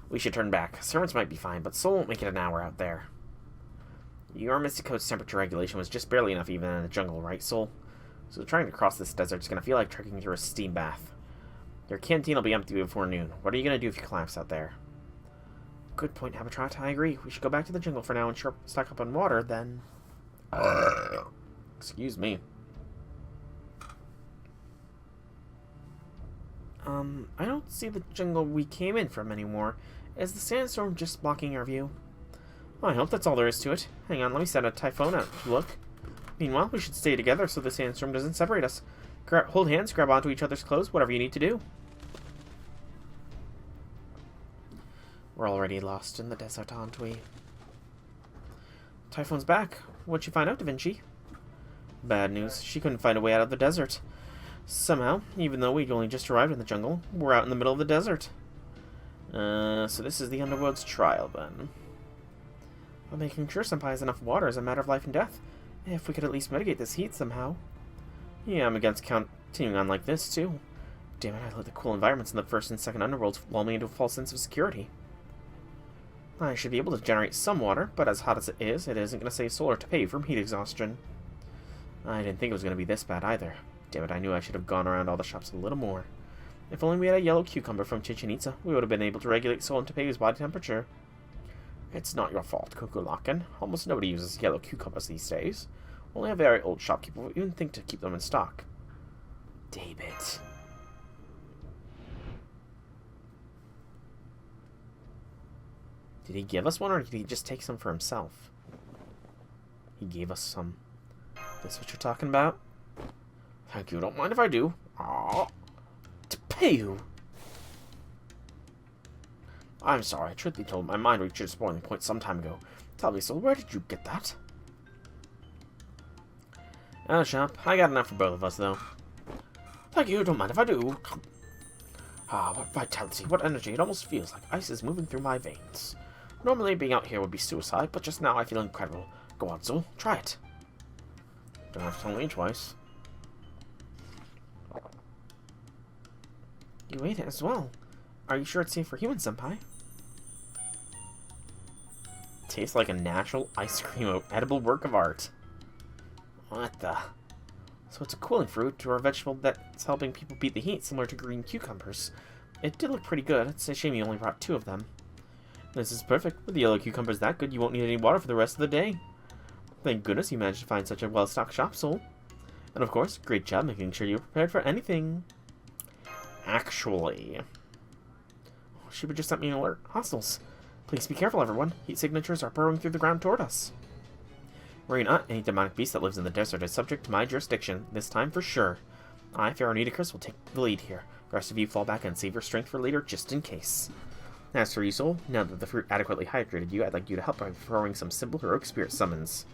We should turn back. Servants might be fine, but Soul won't make it an hour out there. Your Mystic Coat's temperature regulation was just barely enough even in the jungle, right, Soul? So trying to cross this desert is going to feel like trekking through a steam bath. Your canteen will be empty before noon. What are you going to do if you collapse out there? Good point, Habitat. I agree. We should go back to the jungle for now and stock up on water, then... Excuse me. I don't see the jungle we came in from anymore. Is the sandstorm just blocking our view? Well, I hope that's all there is to it. Hang on, let me send a typhoon out to look. Meanwhile, we should stay together so the sandstorm doesn't separate us. Hold hands, grab onto each other's clothes, whatever you need to do. We're already lost in the desert, aren't we? Typhoon's back. What'd you find out, Da Vinci? Bad news. She couldn't find a way out of the desert. Somehow, even though we'd only just arrived in the jungle, we're out in the middle of the desert. So this is the Underworld's trial, then. But making sure Senpai has enough water is a matter of life and death. If we could at least mitigate this heat somehow. Yeah, I'm against continuing on like this, too. Damn it, I let the cool environments in the first and second Underworlds lull me into a false sense of security. I should be able to generate some water, but as hot as it isn't going to save Solar to pay from heat exhaustion. I didn't think it was going to be this bad either. Damn it, I knew I should have gone around all the shops a little more. If only we had a yellow cucumber from Chichen Itza, we would have been able to regulate Sol and Tepei's body temperature. It's not your fault, Kukulakan. Almost nobody uses yellow cucumbers these days. Only a very old shopkeeper would even think to keep them in stock. David. Did he give us one, or did he just take some for himself? He gave us some. That's what you're talking about? Thank you, don't mind if I do. Aww. Tepeu! I'm sorry, truth be told, my mind reached its boiling point some time ago. Tell me, Sol, where did you get that? Out of shop. I got enough for both of us, though. Thank you, don't mind if I do. Ah, what vitality, what energy. It almost feels like ice is moving through my veins. Normally, being out here would be suicide, but just now I feel incredible. Go on, Sol, try it. Don't have to tell me twice. You ate it as well. Are you sure it's safe for humans, Senpai? Tastes like a natural ice cream edible work of art. What the? So it's a cooling fruit or a vegetable that's helping people beat the heat, similar to green cucumbers. It did look pretty good. It's a shame you only brought 2 of them. This is perfect. With the yellow cucumbers that good, you won't need any water for the rest of the day. Thank goodness you managed to find such a well-stocked shop, Sol. And of course, great job making sure you're prepared for anything. Actually... She would just sent me an alert. Hostiles. Please be careful, everyone. Heat signatures are burrowing through the ground toward us. Worry not. Any demonic beast that lives in the desert is subject to my jurisdiction. This time for sure. I, Pharaoh Nitocris, will take the lead here. The rest of you fall back and save your strength for later, just in case. As for you, Sol, now that the fruit adequately hydrated you, I'd like you to help by throwing some simple heroic spirit summons.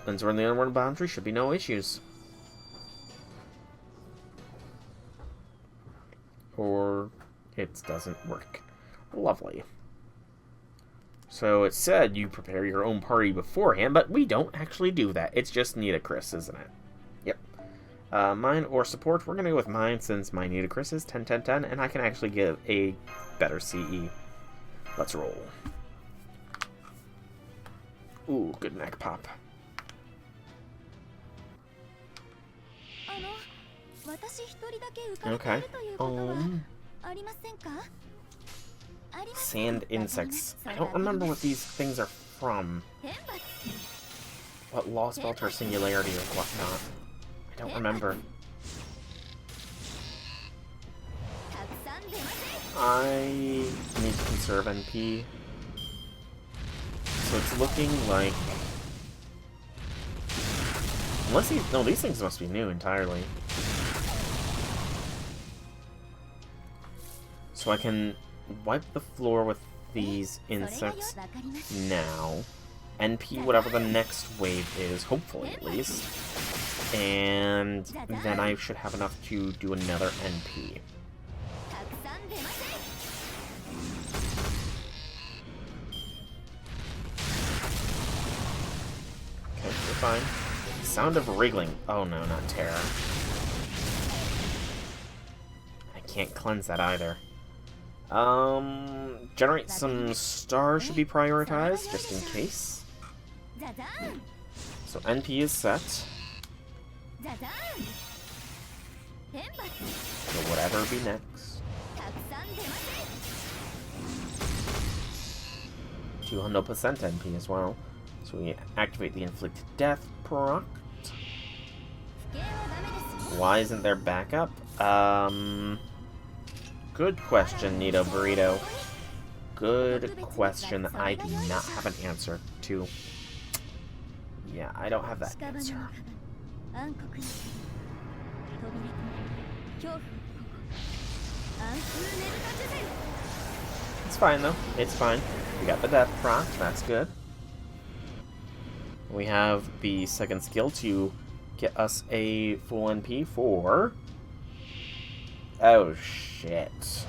Since we're in the underworld boundary, should be no issues. Or... it doesn't work. Lovely. So it said you prepare your own party beforehand, but we don't actually do that. It's just Nitocris, isn't it? Yep. Mine or support, we're going to go with mine since my Nitocris is 10-10-10, and I can actually give a better CE. Let's roll. Ooh, good neck pop. Okay. Sand insects. I don't remember what these things are from. What Lostbelt or Singularity or whatnot. I don't remember. I need to conserve NP. So it's looking like... unless these... no, these things must be new entirely. so I can wipe the floor with these insects now. NP whatever the next wave is, hopefully at least. And then I should have enough to do another NP. Okay, we're fine. Sound of wriggling. Oh no, not terror. I can't cleanse that either. Generate some stars should be prioritized, just in case. So NP is set. So whatever be next. 200% NP as well. So we activate the inflicted death proc. Why isn't there backup? Good question, Nito Burrito. Good question that I do not have an answer to. Yeah, I don't have that answer. It's fine, though. It's fine. We got the death proc. That's good. We have the second skill to get us a full NP for... Oh, shit.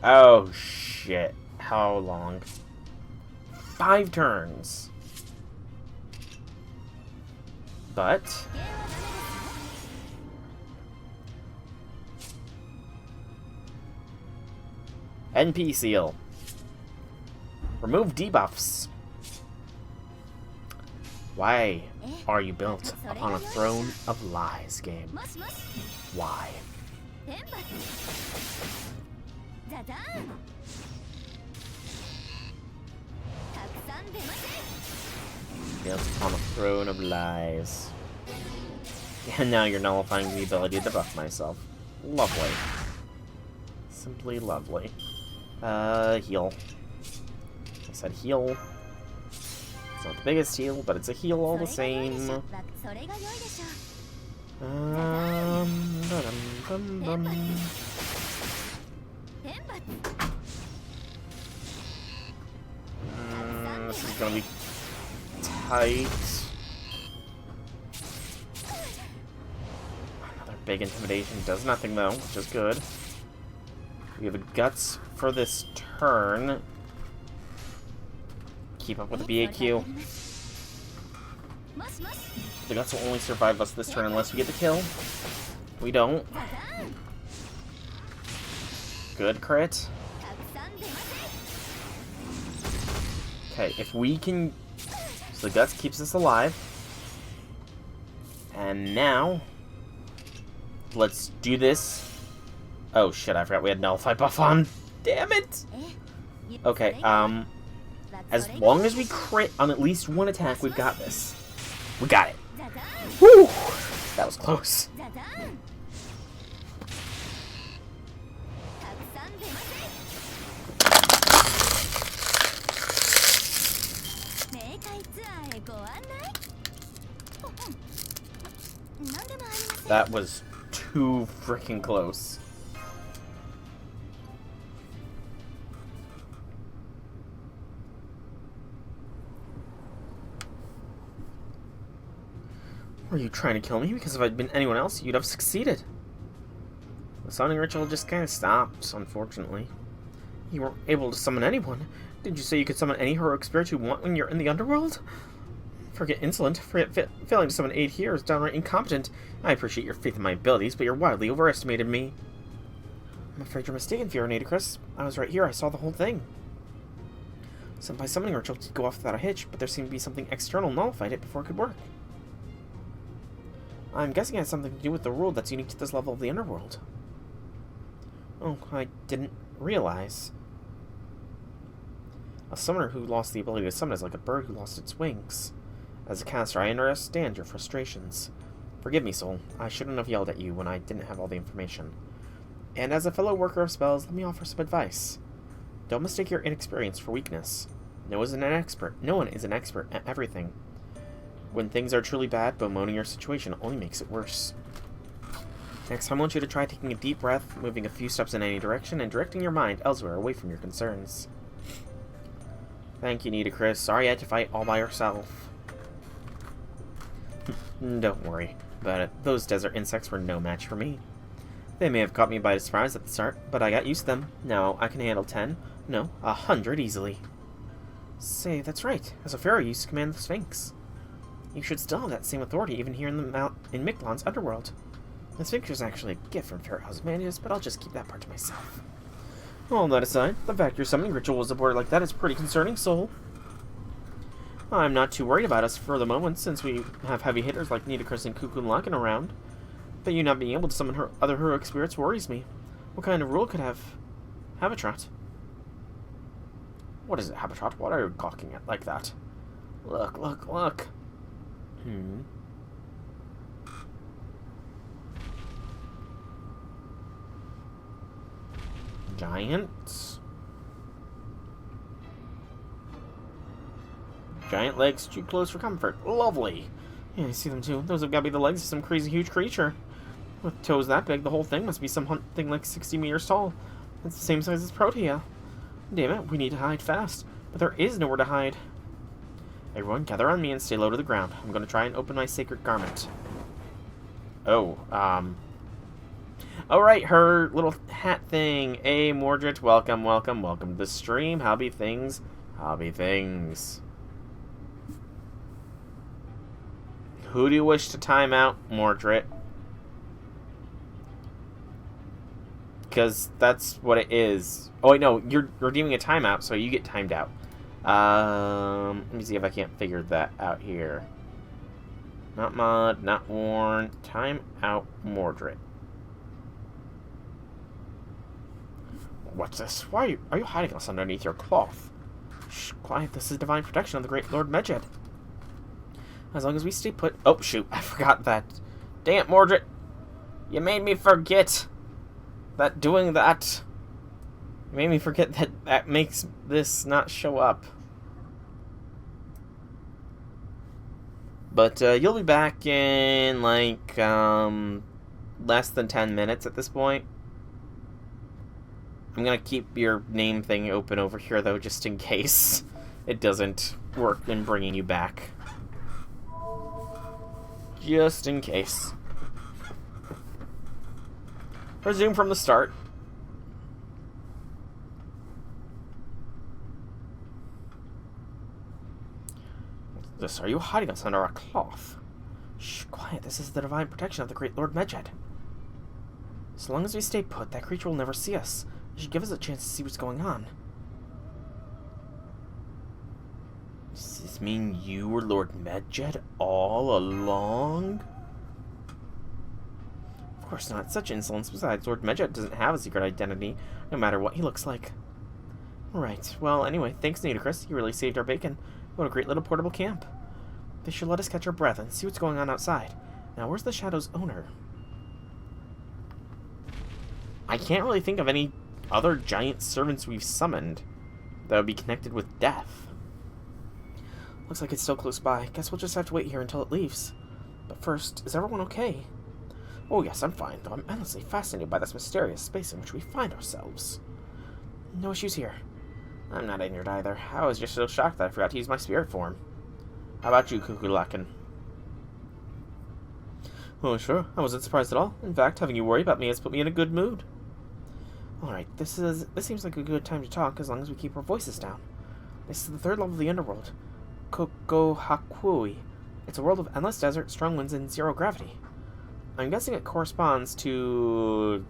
Oh, shit. How long? 5 turns. But... NP seal. Remove debuffs. Why are you built upon a throne of lies, game? Why? Built upon a throne of lies. And now you're nullifying the ability to buff myself. Lovely. Simply lovely. Heal. I said heal. It's not the biggest heal, but it's a heal all the same. This is gonna be tight. Another big intimidation does nothing though, which is good. We have a guts for this turn. Keep up with the BAQ. The guts will only survive us this turn unless we get the kill. We don't. Good crit. Okay, if we can... So the guts keeps us alive. And now... Let's do this. Oh shit, I forgot we had nullify buff on. Damn it! Okay, as long as we crit on at least one attack, we've got this. We got it. Whew! That was close. That was too freaking close. Were you trying to kill me? Because if I'd been anyone else, you'd have succeeded. The summoning ritual just kind of stopped, unfortunately. You weren't able to summon anyone. Didn't you say you could summon any heroic spirit you want when you're in the underworld? Forget insolent. Failing to summon aid here is downright incompetent. I appreciate your faith in my abilities, but you're wildly overestimated me. I'm afraid you're mistaken, Nitocris. I was right here. I saw the whole thing. Some summoning ritual did go off without a hitch, but there seemed to be something external nullified it before it could work. I'm guessing it has something to do with the rule that's unique to this level of the underworld. Oh, I didn't realize. A summoner who lost the ability to summon is like a bird who lost its wings. As a caster, I understand your frustrations. Forgive me, Soul. I shouldn't have yelled at you when I didn't have all the information. And as a fellow worker of spells, let me offer some advice. Don't mistake your inexperience for weakness. No one is an expert at everything. When things are truly bad, bemoaning your situation only makes it worse. Next time, I want you to try taking a deep breath, moving a few steps in any direction, and directing your mind elsewhere away from your concerns. Thank you, Nitocris. Sorry you had to fight all by yourself. Don't worry about it. Those desert insects were no match for me. They may have caught me by surprise at the start, but I got used to them. Now I can handle 10, no, 100 easily. Say, that's right. As a pharaoh, you used to command the Sphinx. You should still have that same authority even here in Mictlan's underworld. The Sphinx is actually a gift from Pharaoh Osmandius, but I'll just keep that part to myself. All that aside, the fact your summoning ritual was aborted like that is pretty concerning, Soul. I'm not too worried about us for the moment, since we have heavy hitters like Nitocris and Kukulkan around. But you not being able to summon her other heroic spirits worries me. What kind of rule could have Habitat? What is it, Habitat? What are you gawking at like that? Look, look, look. Giants. Giant legs too close for comfort. Lovely. Yeah, I see them too. Those have got to be the legs of some crazy huge creature. With toes that big, the whole thing must be something like 60 meters tall. It's the same size as Protea. Damn it, we need to hide fast. But there is nowhere to hide. Everyone, gather on me and stay low to the ground. I'm going to try and open my sacred garment. Oh, Alright, her little hat thing. Hey, Mordred, welcome, welcome, welcome to the stream. How be things? How be things? Who do you wish to time out, Mordred? Because that's what it is. Oh, wait, no, you're redeeming a timeout, so you get timed out. Let me see if I can't figure that out here. Not mod, not worn. Time out, Mordred. What's this? Why are you hiding us underneath your cloth? Shh, quiet. This is divine protection of the great Lord Medjed. As long as we stay put... Oh, shoot. I forgot that. Dang it, Mordred. You made me forget that doing that... You made me forget that that makes this not show up. But you'll be back in, like, less than 10 minutes at this point. I'm gonna keep your name thing open over here, though, just in case it doesn't work in bringing you back. Just in case. Resume from the start. What's this? Are you hiding us under a cloth? Shh, quiet. This is the divine protection of the great Lord Medjed. So long as we stay put, that creature will never see us. You should give us a chance to see what's going on. Does this mean you were Lord Medjed all along? Of course not. Such insolence. Besides, Lord Medjed doesn't have a secret identity, no matter what he looks like. Right. Well, anyway, thanks, Nitocris. You really saved our bacon. What a great little portable camp. They should let us catch our breath and see what's going on outside. Now, where's the Shadow's owner? I can't really think of any other giant servants we've summoned that would be connected with death. Looks like it's still close by. Guess we'll just have to wait here until it leaves. But first, is everyone okay? Oh yes, I'm fine, though I'm endlessly fascinated by this mysterious space in which we find ourselves. No issues here. I'm not injured either. I was just so shocked that I forgot to use my spirit form. How about you, Kukulkan? Oh, sure. I wasn't surprised at all. In fact, having you worry about me has put me in a good mood. Alright, this seems like a good time to talk as long as we keep our voices down. This is the third level of the underworld. Kokohakui. It's a world of endless desert, strong winds, and zero gravity. I'm guessing it corresponds to...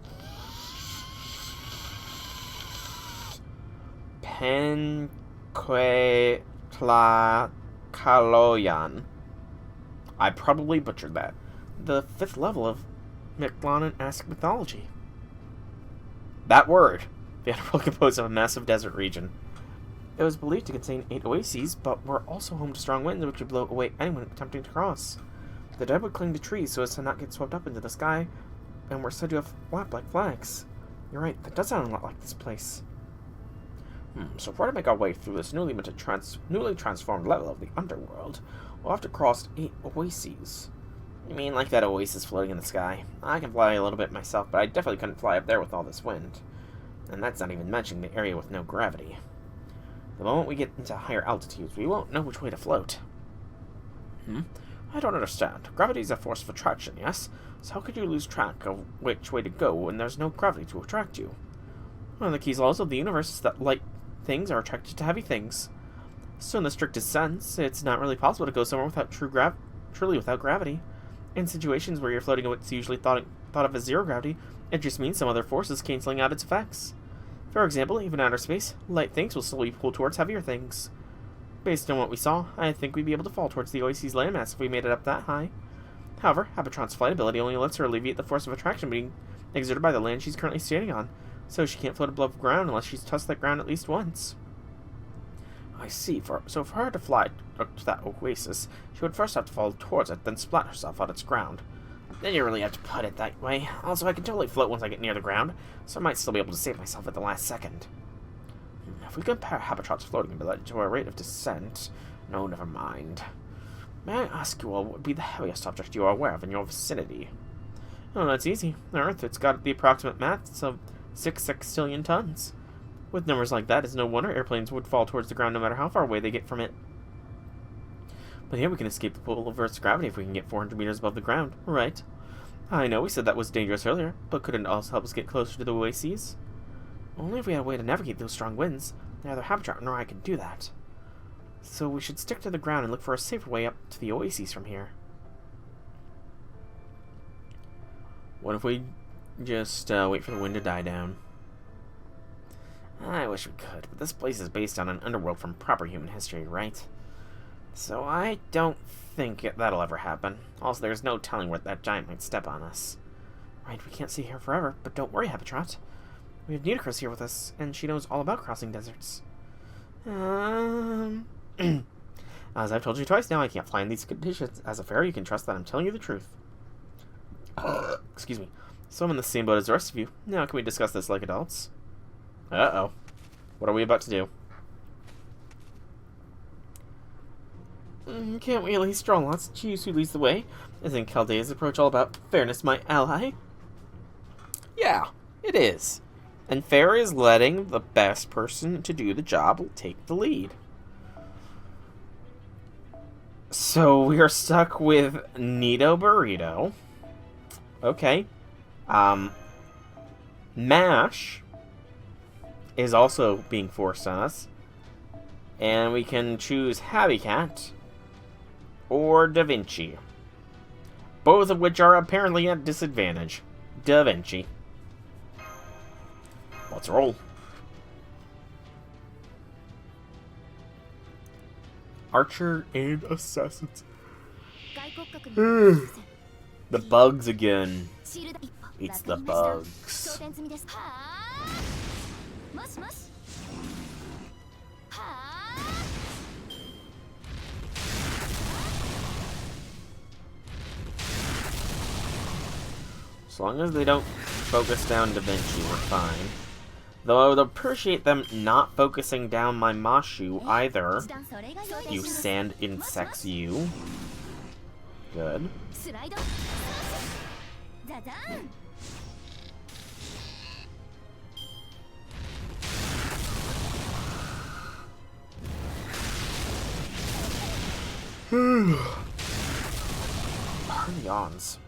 Penquetlakaloyan. I probably butchered that. The fifth level of Mictlan and Aztec mythology. That word, the underworld composed of a massive desert region. It was believed to contain 8 oases, but were also home to strong winds which would blow away anyone attempting to cross. The dead would cling to trees so as to not get swept up into the sky, and were said to have flapped like flags. You're right, that does sound a lot like this place. So far to make our way through this newly transformed level of the underworld, we'll have to cross 8 oases. You mean like that oasis floating in the sky? I can fly a little bit myself, but I definitely couldn't fly up there with all this wind. And that's not even mentioning the area with no gravity. The moment we get into higher altitudes, we won't know which way to float. I don't understand. Gravity is a force of attraction, yes? So how could you lose track of which way to go when there's no gravity to attract you? One of the key laws of the universe is that light things are attracted to heavy things. So in the strictest sense, it's not really possible to go somewhere without truly without gravity. In situations where you're floating in what's usually thought of as zero gravity, it just means some other force is canceling out its effects. For example, even in outer space, light things will slowly pull towards heavier things. Based on what we saw, I think we'd be able to fall towards the oasis landmass if we made it up that high. However, Habatron's flight ability only lets her alleviate the force of attraction being exerted by the land she's currently standing on, so she can't float above ground unless she's touched that ground at least once. I see. So for her to fly to that oasis, she would first have to fall towards it, then splat herself on its ground. Then you really have to put it that way. Also, I can totally float once I get near the ground, so I might still be able to save myself at the last second. If we compare Habatron's floating ability to our rate of descent... No, never mind. May I ask you all what would be the heaviest object you are aware of in your vicinity? Oh, that's easy. On Earth, it's got the approximate mass of 6 sextillion tons. With numbers like that, it's no wonder airplanes would fall towards the ground no matter how far away they get from it. But here we can escape the pull of Earth's gravity if we can get 400 meters above the ground, right? I know we said that was dangerous earlier, but couldn't it also help us get closer to the oases? Only if we had a way to navigate those strong winds. Neither Habatron nor I can do that. So we should stick to the ground and look for a safer way up to the oases from here. What if we just wait for the wind to die down? I wish we could, but this place is based on an underworld from proper human history, right? So I don't think that'll ever happen. Also, there's no telling where that giant might step on us. Right, we can't stay here forever, but don't worry, Habatron. We have Nidacris here with us, and she knows all about crossing deserts. As I've told you twice now, I can't fly in these conditions. As a fairy, you can trust that I'm telling you the truth. Excuse me. So I'm in the same boat as the rest of you. Now, can we discuss this like adults? Uh-oh. What are we about to do? Can't we at least draw lots to choose who leads the way? Isn't Chaldea's approach all about fairness, my ally? Yeah, it is. And fair is letting the best person to do the job take the lead. So we are stuck with Nito Burrito. Okay. Mash is also being forced on us. And we can choose Habicat or Da Vinci. Both of which are apparently at disadvantage. Da Vinci. Let's roll. Archer and Assassins. The bugs again. It's the bugs. As long as they don't focus down Da Vinci, we're fine. Though I would appreciate them not focusing down my Mashu either. You sand insects, you. Good. Yawns.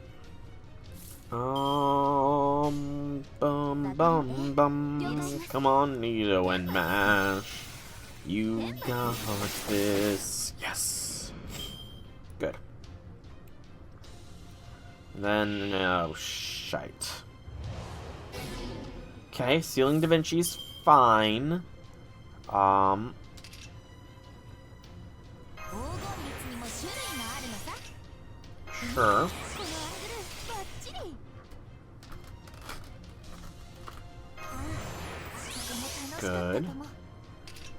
Bum, bum, bum. Come on, Nito and Mash. You got this. Yes. Good. Then, oh, shite. Okay, sealing Da Vinci's fine. Sure. Good.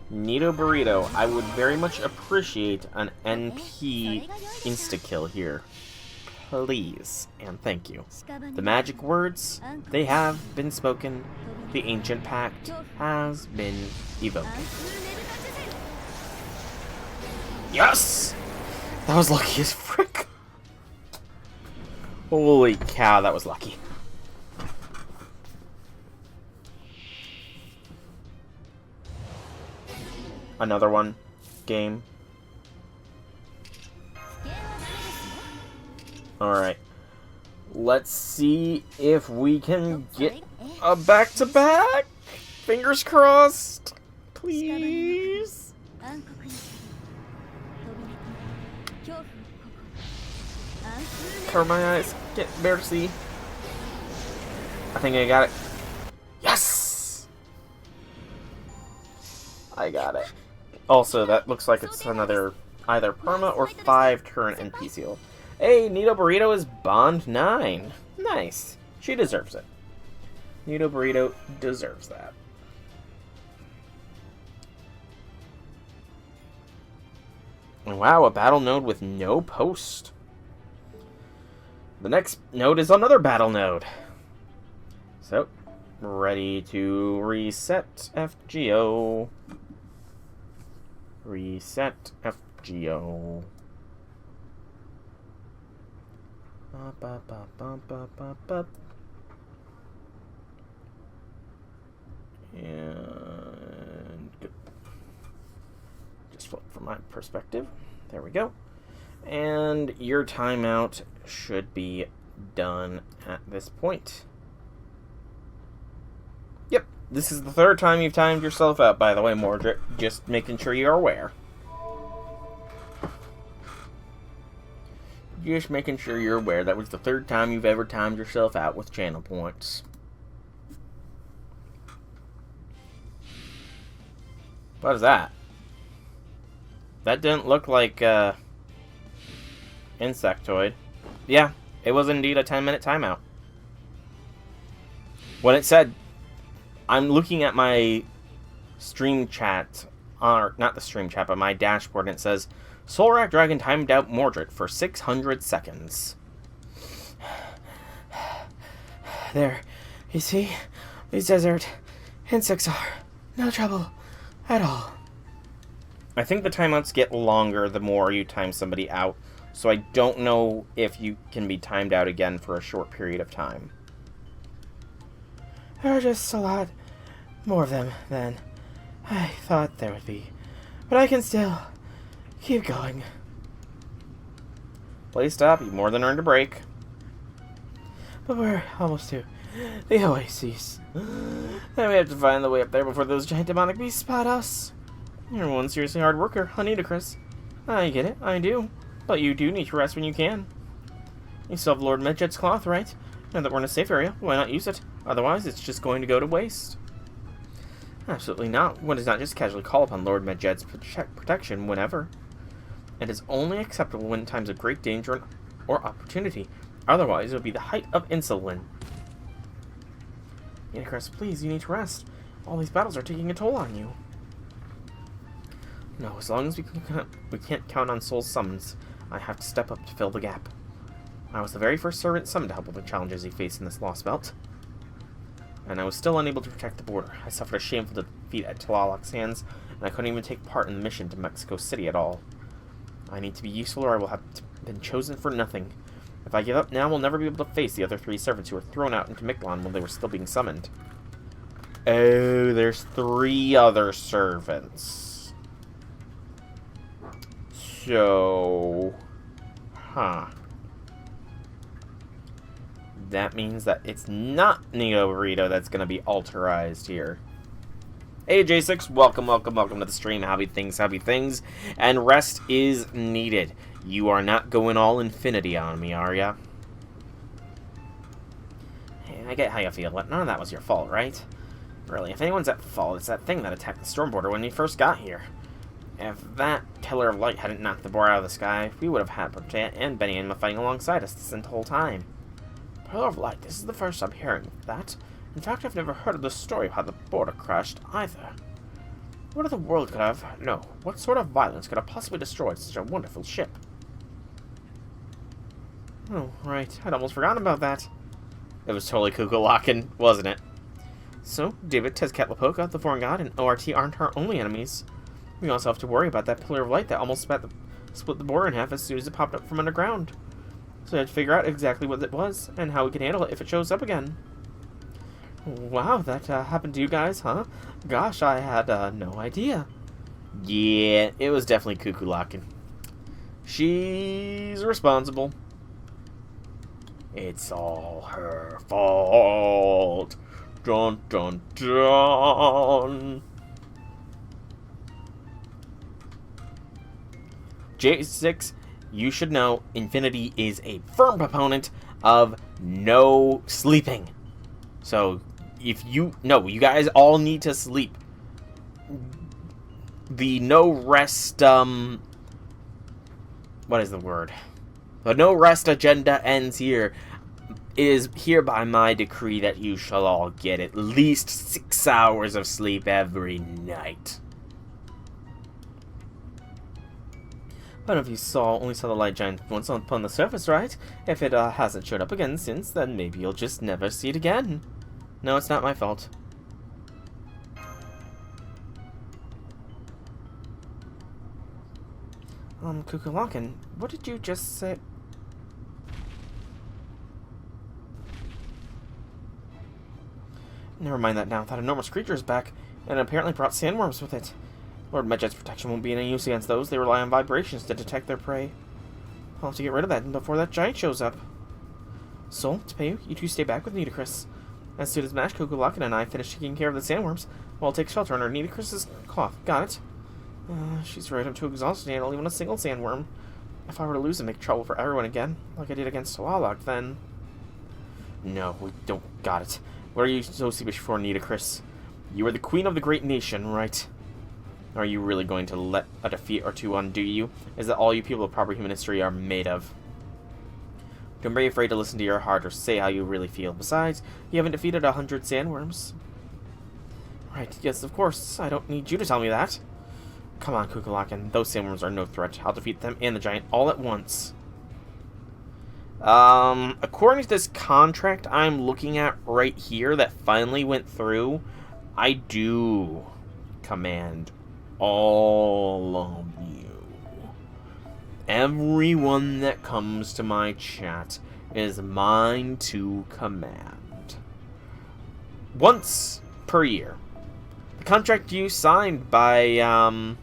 Nito Burrito, I would very much appreciate an NP insta-kill here. Please, and thank you. The magic words, they have been spoken. The ancient pact has been evoked. Yes! That was lucky as frick. Holy cow, that was lucky. Another one. Game. Alright. Let's see if we can get a back-to-back. Fingers crossed. Please. Cover my eyes. Get better to see. I think I got it. Yes! I got it. Also, that looks like it's another either perma or 5 turn NP seal. Hey, Nito Burrito is Bond 9. Nice. She deserves it. Nito Burrito deserves that. Wow, a battle node with no post. The next node is another battle node. So, ready to reset FGO. Reset FGO. And good. Just flip from my perspective. There we go. And your timeout should be done at this point. Yep, this is the 3rd time you've timed yourself out, by the way, Mordred. Just making sure you're aware. Just making sure you're aware. That was the 3rd time you've ever timed yourself out with channel points. What is that? That didn't look like, insectoid. Yeah, it was indeed a 10-minute timeout. When it said, I'm looking at my stream chat, or not the stream chat, but my dashboard, and it says, Solrak Dragon timed out Mordred for 600 seconds. There, you see? These desert insects are no trouble at all. I think the timeouts get longer the more you time somebody out, so I don't know if you can be timed out again for a short period of time. There are just a lot more of them than I thought there would be, but I can still keep going. Please stop, you more than earned a break. But we're almost to the oasis. And we have to find the way up there before those giant demonic beasts spot us. You're one seriously hard worker, Anita Chris. I get it, I do. But you do need to rest when you can. You still have Lord Medjed's cloth, right? Now that we're in a safe area, why not use it? Otherwise, it's just going to go to waste. Absolutely not. One does not just casually call upon Lord Medjed's protection whenever. It is only acceptable when in times of great danger or opportunity. Otherwise, it would be the height of insolence. Anita Chris, please, you need to rest. All these battles are taking a toll on you. No, as long as we can't count on Soul's summons, I have to step up to fill the gap. I was the very first servant summoned to help with the challenges he faced in this Lostbelt. And I was still unable to protect the border. I suffered a shameful defeat at Tlaloc's hands, and I couldn't even take part in the mission to Mexico City at all. I need to be useful or I will have been chosen for nothing. If I give up now, we'll never be able to face the other 3 servants who were thrown out into Mictlan when they were still being summoned. Oh, there's 3 other servants. So, that means that it's not Nito Burrito that's going to be alterized here. Hey J6, welcome to the stream. Happy things, and rest is needed. You are not going all infinity on me, are ya? Hey, I get how you feel, but none of that was your fault, right? Really, if anyone's at fault, it's that thing that attacked the storm border when we first got here. If that pillar of light hadn't knocked the boar out of the sky, we would have had Bertha and Benny and fighting alongside us this whole time. Pillar of light, this is the first I'm hearing of that. In fact, I've never heard of the story of how the border crashed, either. What in the world could have... No, what sort of violence could have possibly destroyed such a wonderful ship? Oh, right. I'd almost forgotten about that. It was totally Kukulaka, wasn't it? So, David, Tezcatlipoca, the foreign god, and ORT aren't our only enemies. We also have to worry about that pillar of light that almost split the border in half as soon as it popped up from underground. So I had to figure out exactly what it was and how we can handle it if it shows up again. Wow, that happened to you guys, huh? Gosh, I had no idea. Yeah, it was definitely Cuckoo Lockin'. She's responsible. It's all her fault. Dun dun dun. J6, you should know Infinity is a firm proponent of no sleeping. So, if you guys all need to sleep. The no rest, what is the word? The no rest agenda ends here. It is hereby my decree that you shall all get at least 6 hours of sleep every night. I don't know if you only saw the light giant once upon the surface, right? If it hasn't showed up again since, then maybe you'll just never see it again. No, it's not my fault. Cuckoo Lockin', what did you just say? Never mind that now. That enormous creature is back, and it apparently brought sandworms with it. Lord Medjet's protection won't be any use against those. They rely on vibrations to detect their prey. I'll have to get rid of that before that giant shows up. So, to pay you two stay back with Nitocris. As soon as Mash, Cuckoo Lockin' and I finish taking care of the sandworms, I'll take shelter under Nitocris's cloth. Got it? She's right. I'm too exhausted to handle even a single sandworm. If I were to lose and make trouble for everyone again, like I did against Tawalog, then... No, we don't got it. What are you so sheepish for, Nitocris? You are the queen of the great nation, right? Are you really going to let a defeat or two undo you? Is that all you people of proper human history are made of? Don't be afraid to listen to your heart or say how you really feel. Besides, you haven't defeated 100 sandworms. Right, yes, of course. I don't need you to tell me that. Come on, Cuckoo Lockin'. Those sandworms are no threat. I'll defeat them and the giant all at once. According to this contract I'm looking at right here that finally went through, I do command all of you. Everyone that comes to my chat is mine to command. Once per year. The contract you signed by, hang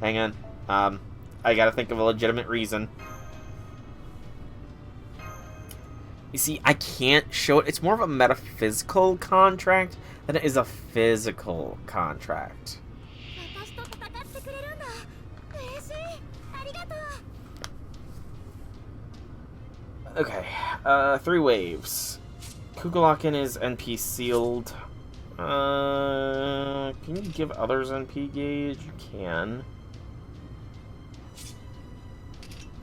on, I gotta think of a legitimate reason. You see, I can't show it. It's more of a metaphysical contract than it is a physical contract. Okay, 3 waves. Cuckoo Lockin' is NP sealed. Can you give others NP gauge? You can.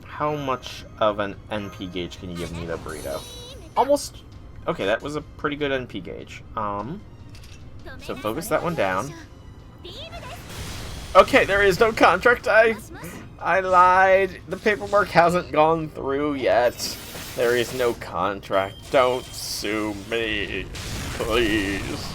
How much of an NP gauge can you give Nita Burrito? Almost. Okay, that was a pretty good NP gauge. So focus that one down. Okay, there is no contract. I lied. The paperwork hasn't gone through yet. There is no contract. Don't sue me, please.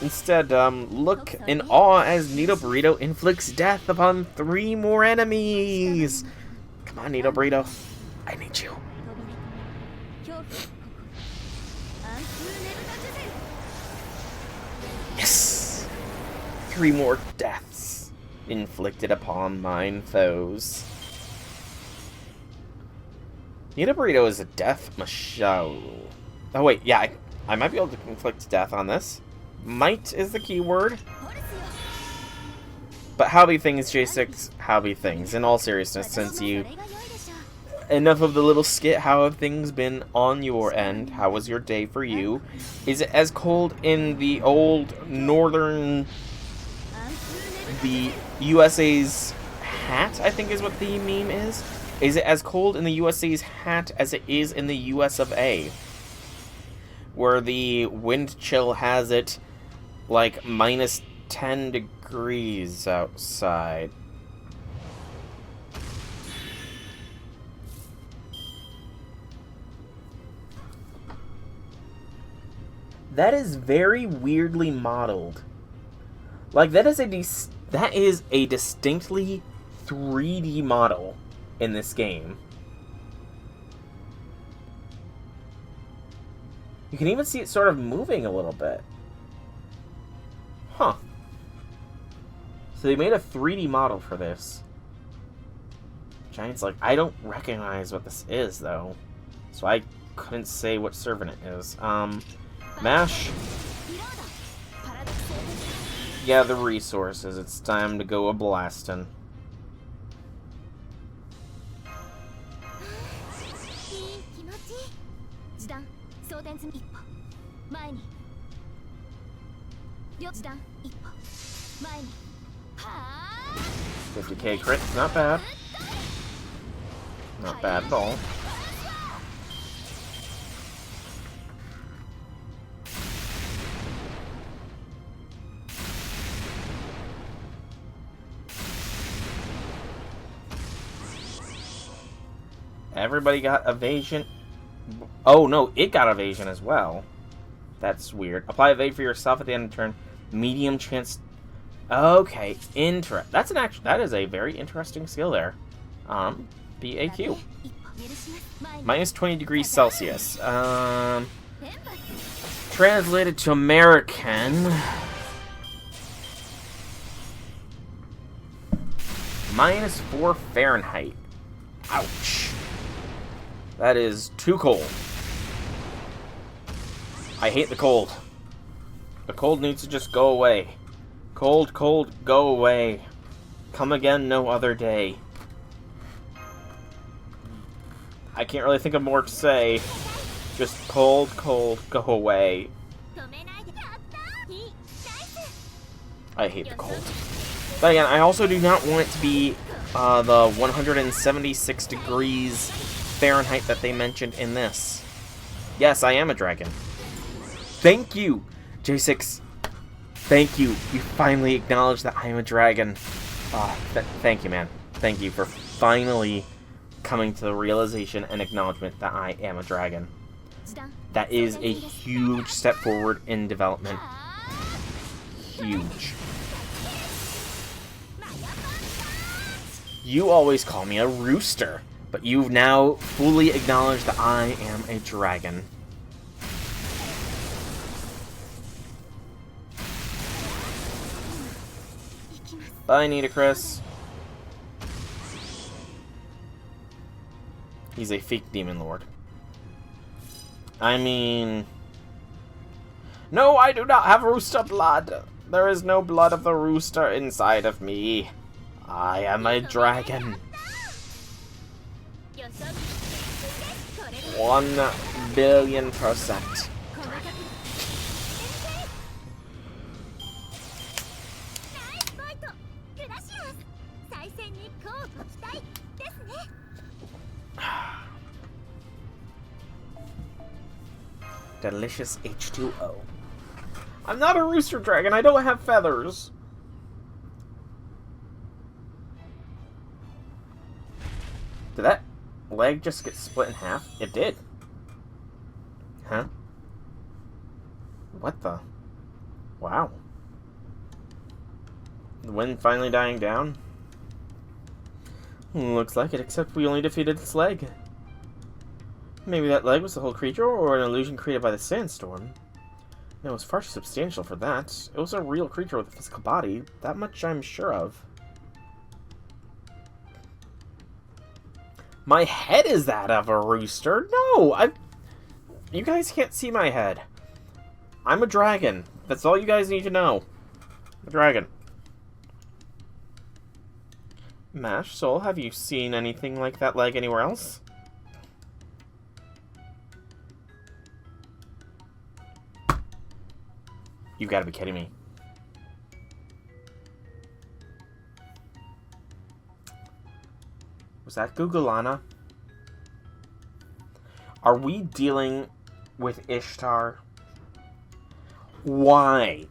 Instead, look in awe as Nito Burrito inflicts death upon 3 more enemies. Come on, Nito Burrito. I need you. Yes! 3 more deaths inflicted upon mine foes. Nito Burrito is a death machine. Oh wait, yeah, I might be able to inflict death on this. Might is the key word. But how be things, J6? How be things? In all seriousness, since you... Enough of the little skit, how have things been on your end? How was your day for you? Is it as cold in the old northern... The USA's hat, I think is what the meme is? Is it as cold in the USA's hat as it is in the US of A? Where the wind chill has it like minus 10 degrees outside. That is very weirdly modeled. Like, that is a distinctly 3D model in this game. You can even see it sort of moving a little bit. Huh. So they made a 3D model for this. Giant's like, I don't recognize what this is, though. So I couldn't say what servant it is. Mash. Yeah, the resources. It's time to go a-blastin'. $50K crit, not bad. Not bad at all. Everybody got evasion. Oh no, it got evasion as well. That's weird. Apply evade for yourself at the end of the turn. Medium chance. Okay, that is a very interesting skill there. BAQ. Minus 20 degrees Celsius. Translated to American. Minus 4 Fahrenheit. Ouch. That is too cold. I hate the cold. The cold needs to just go away. Cold, cold, go away. Come again no other day. I can't really think of more to say. Just cold, cold, go away. I hate the cold. But again, I also do not want it to be the 176 degrees Fahrenheit that they mentioned in this. Yes, I am a dragon. Thank you, J6. Thank you. You finally acknowledged that I am a dragon. Thank you, man. Thank you for finally coming to the realization and acknowledgement that I am a dragon. That is a huge step forward in development. Huge. You always call me a rooster, but you've now fully acknowledged that I am a dragon. Bye, Nitocris. He's a fake demon lord. I mean... No, I do not have rooster blood. There is no blood of the rooster inside of me. I am a dragon. 1,000,000,000%. Delicious H2O. I'm not a rooster dragon. I don't have feathers. Did that leg just get split in half? It did. Huh? What the? Wow. The wind finally dying down? Looks like it, except we only defeated its leg. Maybe that leg was the whole creature, or an illusion created by the sandstorm. No, it was far too substantial for that. It was a real creature with a physical body. That much I'm sure of. My head is that of a rooster. No, you guys can't see my head. I'm a dragon. That's all you guys need to know. I'm a dragon. Mash Soul, have you seen anything like that leg anywhere else? You gotta be kidding me. Was that Gugulana? Are we dealing with Ishtar? Why?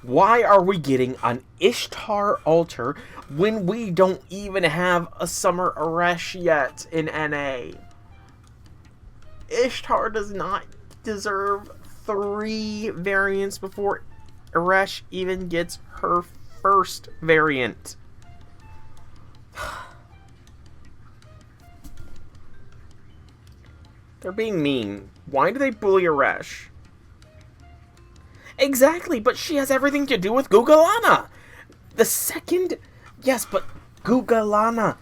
Why are we getting an Ishtar altar when we don't even have a Summer Aresh yet in NA? Ishtar does not deserve 3 variants before Eresh even gets her first variant. They're being mean. Why do they bully Eresh? Exactly, but she has everything to do with Gugalana. The second... Yes, but Gugalana.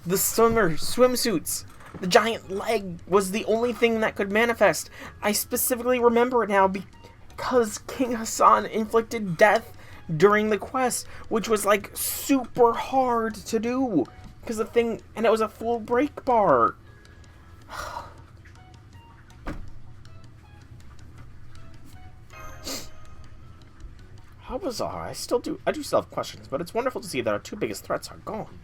The swimsuits. The giant leg was the only thing that could manifest. I specifically remember it now because King Hassan inflicted death during the quest, which was like super hard to do. Because the thing... And it was a full break bar. How bizarre. I do still have questions, but it's wonderful to see that our 2 biggest threats are gone.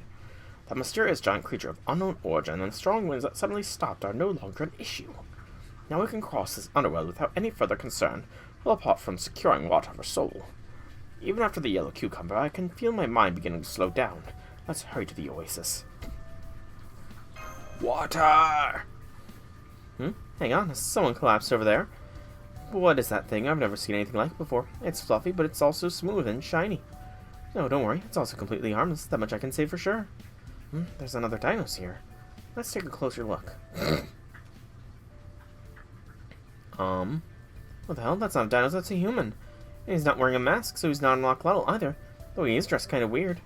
That mysterious giant creature of unknown origin and strong winds that suddenly stopped are no longer an issue. Now we can cross this underworld without any further concern, well apart from securing water for Soul. Even after the yellow cucumber, I can feel my mind beginning to slow down. Let's hurry to the oasis. Water! Hang on, has someone collapsed over there? What is that thing? I've never seen anything like it before. It's fluffy, but it's also smooth and shiny. No, don't worry. It's also completely harmless. That much I can say for sure. There's another dinos here. Let's take a closer look. What the hell? That's not a dino, that's a human. And he's not wearing a mask, so he's not on lock level either. Though he is dressed kind of weird.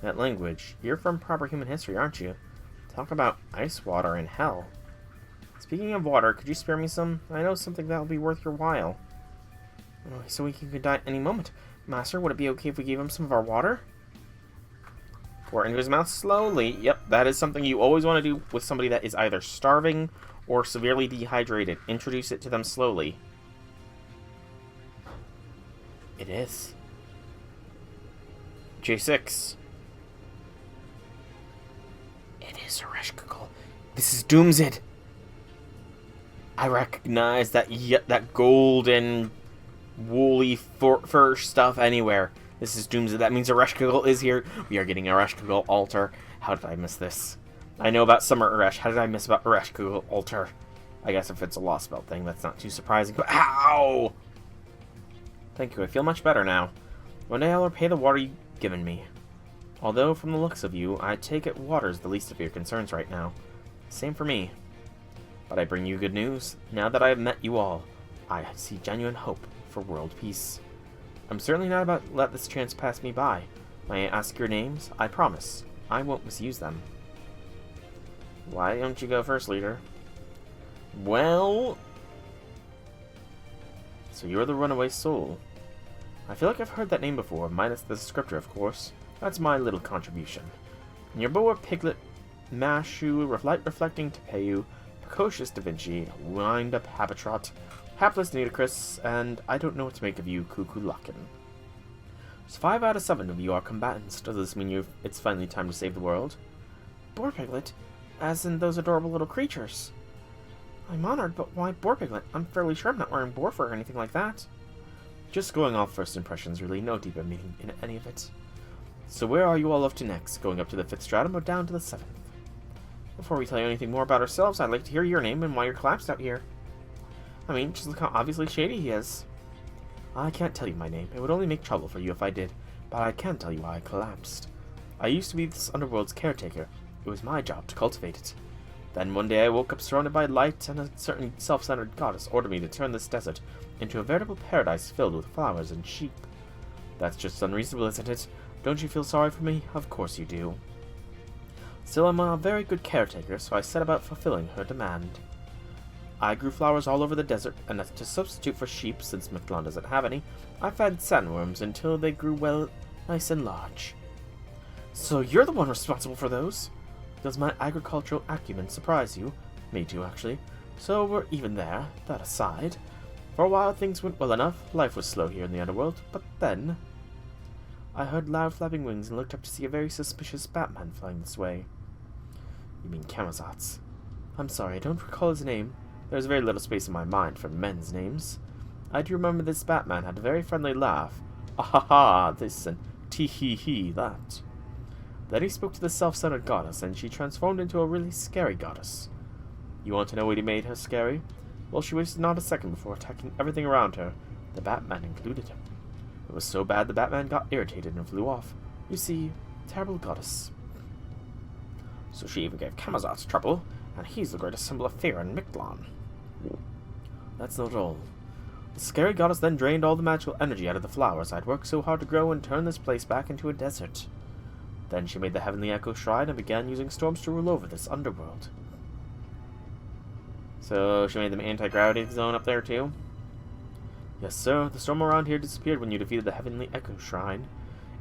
That language. You're from proper human history, aren't you? Talk about ice water and hell. Speaking of water, could you spare me some? I know something that'll be worth your while. Oh, so he could die at any moment. Master, would it be okay if we gave him some of our water? Pour it into his mouth slowly. Yep, that is something you always want to do with somebody that is either starving or severely dehydrated. Introduce it to them slowly. It is. J6. It is Ereshkigal. This is Doomsid. I recognize that golden, woolly fur stuff anywhere. This is Doomsday. That means Ereshkigal is here. We are getting Ereshkigal altar. How did I miss this? I know about Summer Eresh. How did I miss about Ereshkigal altar? I guess if it's a Lostbelt thing, that's not too surprising. But ow! Thank you. I feel much better now. One day I'll repay the water you've given me. Although, from the looks of you, I take it water's the least of your concerns right now. Same for me. But I bring you good news. Now that I have met you all, I see genuine hope for world peace. I'm certainly not about to let this chance pass me by. May I ask your names? I promise. I won't misuse them. Why don't you go first, leader? Well... So you're the runaway soul. I feel like I've heard that name before, minus the descriptor, of course. That's my little contribution. Your boa piglet, Mashu, reflecting Tepeyu, Precocious Da Vinci, wind-up Habitrot, hapless Nidicrus, and I don't know what to make of you, Cuckoo Lockin. So 5 out of 7 of you are combatants. Does this mean it's finally time to save the world? Boar Piglet? As in those adorable little creatures? I'm honored, but why Boar Piglet? I'm fairly sure I'm not wearing boar fur or anything like that. Just going off first impressions, really. No deeper meaning in any of it. So where are you all off to next? Going up to the 5th stratum or down to the 7th? Before we tell you anything more about ourselves, I'd like to hear your name and why you're collapsed out here. I mean, just look how obviously shady he is. I can't tell you my name. It would only make trouble for you if I did, but I can tell you why I collapsed. I used to be this underworld's caretaker. It was my job to cultivate it. Then one day I woke up surrounded by light, and a certain self-centered goddess ordered me to turn this desert into a veritable paradise filled with flowers and sheep. That's just unreasonable, isn't it? Don't you feel sorry for me? Of course you do. Still, I'm a very good caretaker, so I set about fulfilling her demand. I grew flowers all over the desert, and to substitute for sheep, since Mictlan doesn't have any, I fed sandworms until they grew, well, nice and large. So you're the one responsible for those? Does my agricultural acumen surprise you? Me too, actually. So we're even there, that aside. For a while things went well enough, life was slow here in the underworld, but then... I heard loud flapping wings and looked up to see a very suspicious Batman flying this way. You mean Camazotz. I'm sorry, I don't recall his name. There's very little space in my mind for men's names. I do remember this Batman had a very friendly laugh. Ah ha ha, this and tee-hee-hee, that. Then he spoke to the self-centered goddess, and she transformed into a really scary goddess. You want to know what he made her scary? Well, she wasted not a second before attacking everything around her, the Batman included. It was so bad the Batman got irritated and flew off. You see, terrible goddess. So she even gave Camazotz trouble, and he's the greatest symbol of fear in Mictlan. That's not all. The scary goddess then drained all the magical energy out of the flowers I'd worked so hard to grow and turn this place back into a desert. Then she made the Heavenly Echo Shrine and began using storms to rule over this underworld. So she made the anti-gravity zone up there too? Yes, sir. The storm around here disappeared when you defeated the Heavenly Echo Shrine.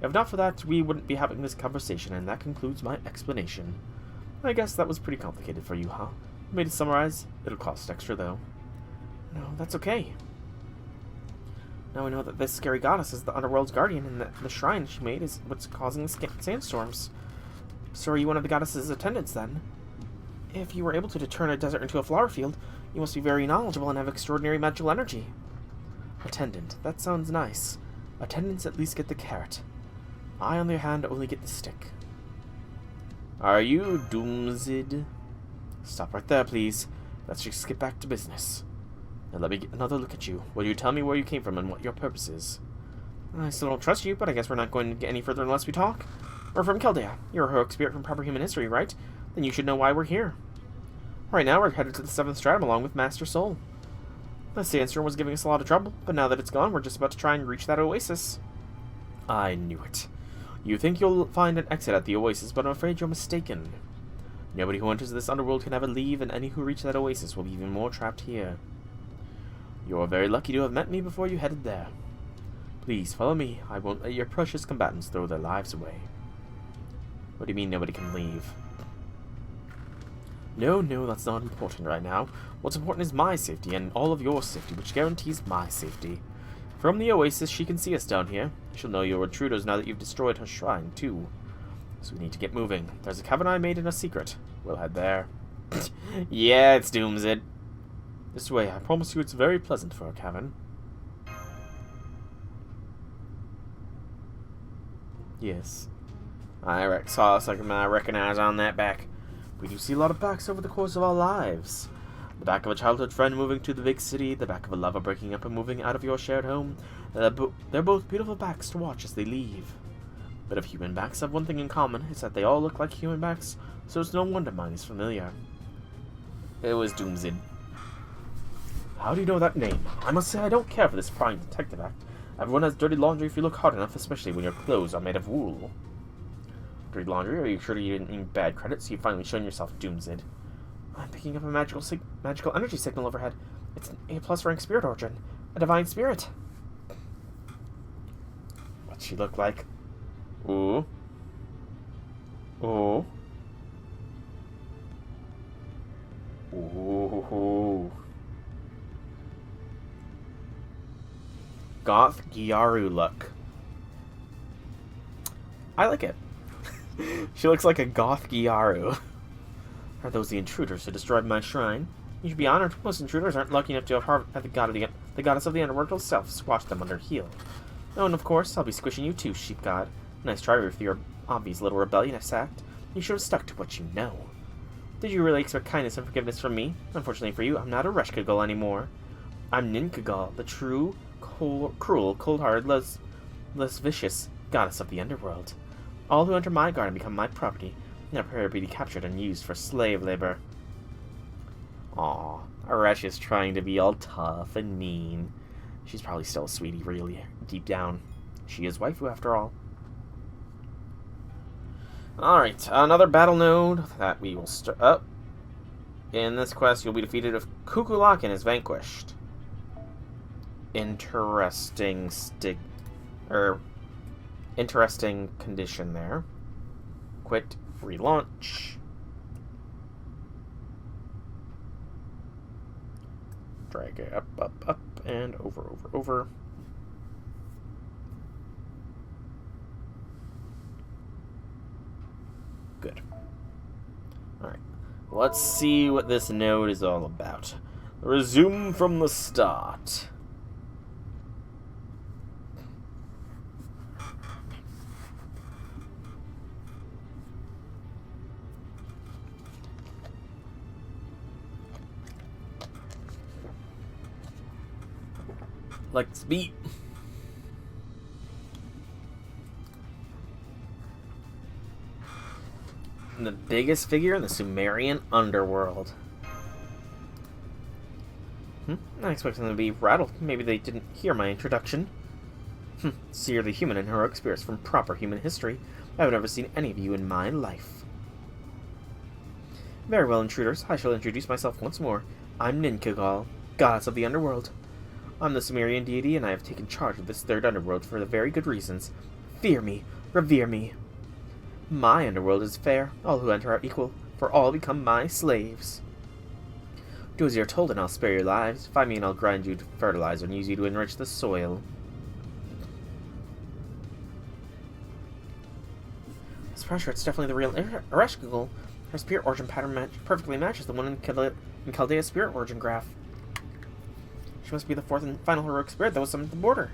If not for that, we wouldn't be having this conversation, and that concludes my explanation. I guess that was pretty complicated for you, huh? Made it summarize. It'll cost extra, though. No, that's okay. Now we know that this scary goddess is the underworld's guardian, and that the shrine she made is what's causing the sandstorms. So are you one of the goddess's attendants, then? If you were able to turn a desert into a flower field, you must be very knowledgeable and have extraordinary magical energy. Attendant. That sounds nice. Attendants at least get the carrot. I, on the other hand, only get the stick. Are you Doomsid? Stop right there, please. Let's just get back to business. Now let me get another look at you. Will you tell me where you came from and what your purpose is? I still don't trust you, but I guess we're not going to get any further unless we talk. We're from Keldea. You're a heroic spirit from proper human history, right? Then you should know why we're here. Right now, we're headed to the 7th Stratum along with Master Soul. The sandstorm was giving us a lot of trouble, but now that it's gone, we're just about to try and reach that oasis. I knew it. You think you'll find an exit at the oasis, but I'm afraid you're mistaken. Nobody who enters this underworld can ever leave, and any who reach that oasis will be even more trapped here. You're very lucky to have met me before you headed there. Please, follow me. I won't let your precious combatants throw their lives away. What do you mean nobody can leave? No, that's not important right now. What's important is my safety and all of your safety, which guarantees my safety. From the oasis, she can see us down here. She'll know you're intruders now that you've destroyed her shrine, too. So we need to get moving. There's a cavern I made in a secret. We'll head there. Yeah, it's Doomsid. This way, I promise you it's very pleasant for a cavern. Yes. I saw something I recognize on that back. We do see a lot of backs over the course of our lives. The back of a childhood friend moving to the big city, the back of a lover breaking up and moving out of your shared home. They're both beautiful backs to watch as they leave. But if human backs have one thing in common, it's that they all look like human backs, so it's no wonder mine is familiar. It was Doomsid. How do you know that name? I must say I don't care for this prying detective act. Everyone has dirty laundry if you look hard enough, especially when your clothes are made of wool. Dirty laundry? Are you sure you didn't need bad credit, so you've finally shown yourself, Doomsid? I'm picking up a magical energy signal overhead. It's an A+ rank spirit origin. A divine spirit. What's she look like? Ooh. Ooh. Ooh. Goth Gyaru look. I like it. She looks like a Goth Gyaru. Are those the intruders who destroyed my shrine? You should be honored. Most intruders aren't lucky enough to have had the goddess of the underworld herself squash them under heel. Oh, and of course, I'll be squishing you too, sheep god. Nice try with your obvious little rebellionist act. You should have stuck to what you know. Did you really expect kindness and forgiveness from me? Unfortunately for you, I'm not a Reshkagal anymore. I'm Ninkagal, the true, cruel, cold-hearted, less vicious goddess of the underworld. All who enter my garden become my property, and prepare to be captured and used for slave labor. Aw, Arash is trying to be all tough and mean. She's probably still a sweetie, really, deep down. She is waifu, after all. Alright, another battle node that we will start up. In this quest, you'll be defeated if Kukulakan is vanquished. Interesting interesting condition there. Quit, relaunch. Drag it up, and over. Good. Alright. Let's see what this node is all about. Resume from the start. Let's beat. The biggest figure in the Sumerian underworld. I expected them to be rattled. Maybe they didn't hear my introduction. Seer the human and heroic spirits from proper human history. I've never seen any of you in my life. Very well, intruders. I shall introduce myself once more. I'm Ninkagal, goddess of the underworld. I'm the Sumerian deity, and I have taken charge of this third underworld for the very good reasons. Fear me, revere me. My underworld is fair. All who enter are equal, for all become my slaves. Do as you're told, and I'll spare your lives. Find me, and I'll grind you to fertilizer and use you to enrich the soil. This pressure, it's definitely the real Ereshkigal. Her spirit origin pattern perfectly matches the one in Chaldea's spirit origin graph. She must be the fourth and final heroic spirit that was summoned at the border.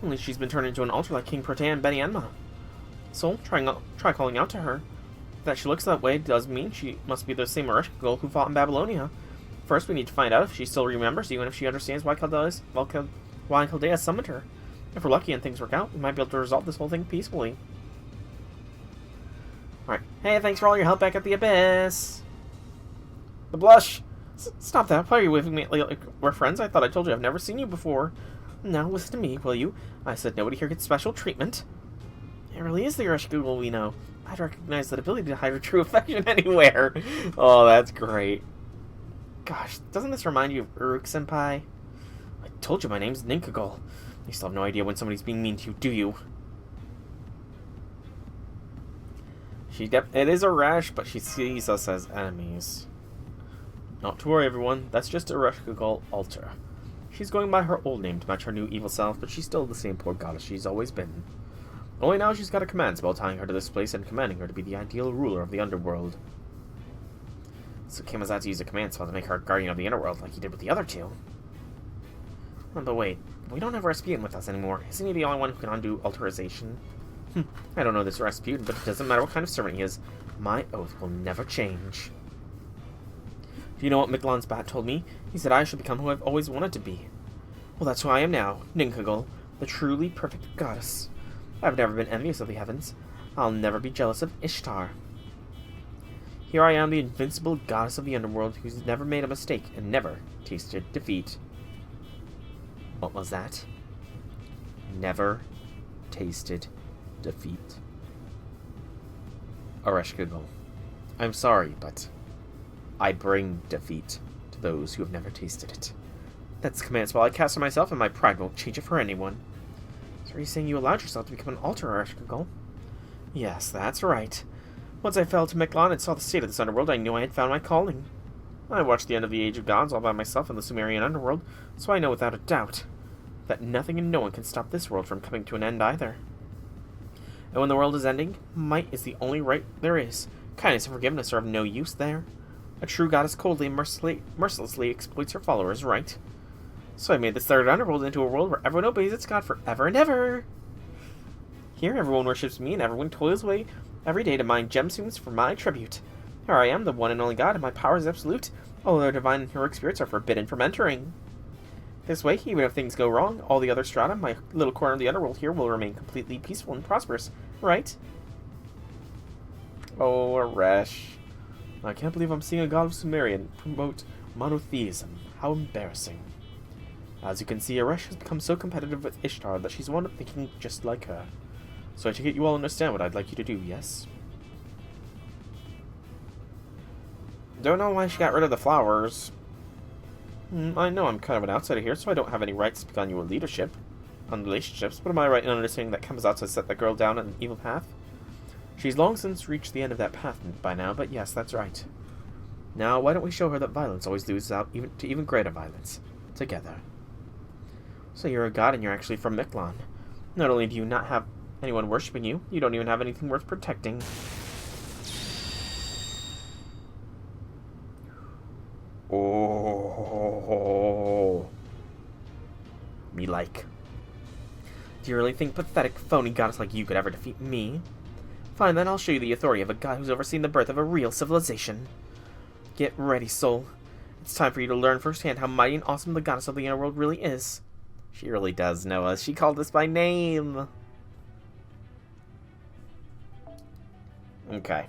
Only she's been turned into an altar like King Protean Beni-Enma. So, try calling out to her. That she looks that way does mean she must be the same Ereshkigal who fought in Babylonia. First, we need to find out if she still remembers you and if she understands why Chaldea summoned her. If we're lucky and things work out, we might be able to resolve this whole thing peacefully. Alright. Hey, thanks for all your help back at the Abyss. The blush. Stop that. Why are you waving me like we're friends? I thought I told you I've never seen you before. Now listen to me, will you? I said nobody here gets special treatment. It really is the Ereshkigal we know. I'd recognize that ability to hide her true affection anywhere. Oh, that's great. Gosh, doesn't this remind you of Uruk-senpai? I told you my name's Ninkagal. You still have no idea when somebody's being mean to you, do you? It is a rash, but she sees us as enemies. Not to worry, everyone. That's just a Ereshkigal altar. She's going by her old name to match her new evil self, but she's still the same poor goddess she's always been. Only now she's got a command spell tying her to this place and commanding her to be the ideal ruler of the underworld. So Kamazatsu used a command spell to make her a guardian of the underworld like he did with the other two. Oh, but wait, we don't have Rasputin with us anymore. Isn't he the only one who can undo alterization? I don't know this Rasputin, but it doesn't matter what kind of servant he is. My oath will never change. Do you know what Mictlan's bat told me? He said I should become who I've always wanted to be. Well, that's who I am now, Ninkagal, the truly perfect goddess. I've never been envious of the heavens. I'll never be jealous of Ishtar. Here I am, the invincible goddess of the underworld, who's never made a mistake and never tasted defeat. What was that? Never tasted defeat. Ereshkigal. I'm sorry, but I bring defeat to those who have never tasted it. That's the command spell I cast on myself, and my pride won't change it for anyone. So are you saying you allowed yourself to become an altar, Ereshkigal? Yes, that's right. Once I fell to Mictlan and saw the state of this underworld, I knew I had found my calling. I watched the end of the Age of Gods all by myself in the Sumerian underworld, so I know without a doubt that nothing and no one can stop this world from coming to an end either. And when the world is ending, might is the only right there is. Kindness and forgiveness are of no use there. A true goddess coldly and mercilessly exploits her followers, right? So I made this third underworld into a world where everyone obeys its god forever and ever. Here everyone worships me and everyone toils away every day to mine gemstones for my tribute. Here I am, the one and only god, and my power is absolute. All other divine and heroic spirits are forbidden from entering. This way, even if things go wrong, all the other strata, my little corner of the underworld here, will remain completely peaceful and prosperous, right? Oh, Aresh. I can't believe I'm seeing a god of Sumerian promote monotheism. How embarrassing. As you can see, Aresh has become so competitive with Ishtar that she's wound up thinking just like her. So I take it you all understand what I'd like you to do, yes? Don't know why she got rid of the flowers. I know I'm kind of an outsider here, so I don't have any right to speak on your leadership, on relationships, but am I right in understanding that Kamazatsu has set that girl down an evil path? She's long since reached the end of that path by now, but yes, that's right. Now, why don't we show her that violence always loses out to even greater violence, together. So you're a god and you're actually from Mictlan. Not only do you not have anyone worshipping you, you don't even have anything worth protecting. Oh, me like. Do you really think pathetic, phony goddess like you could ever defeat me? Fine, then I'll show you the authority of a god who's overseen the birth of a real civilization. Get ready, soul. It's time for you to learn firsthand how mighty and awesome the goddess of the inner world really is. She really does know us. She called us by name. Okay.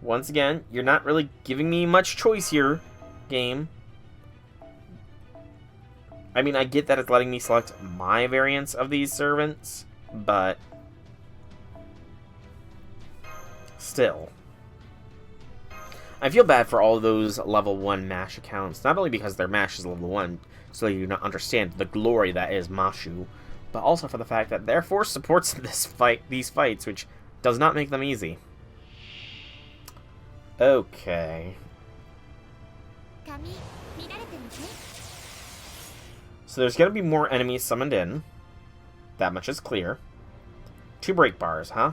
Once again, you're not really giving me much choice here, game. I mean, I get that it's letting me select my variants of these servants, but still. I feel bad for all those level 1 MASH accounts, not only because their MASH is level 1, so you do not understand the glory that is Mashu, but also for the fact that their force supports these fights, which does not make them easy. Okay. So there's going to be more enemies summoned in. That much is clear. 2 break bars, huh?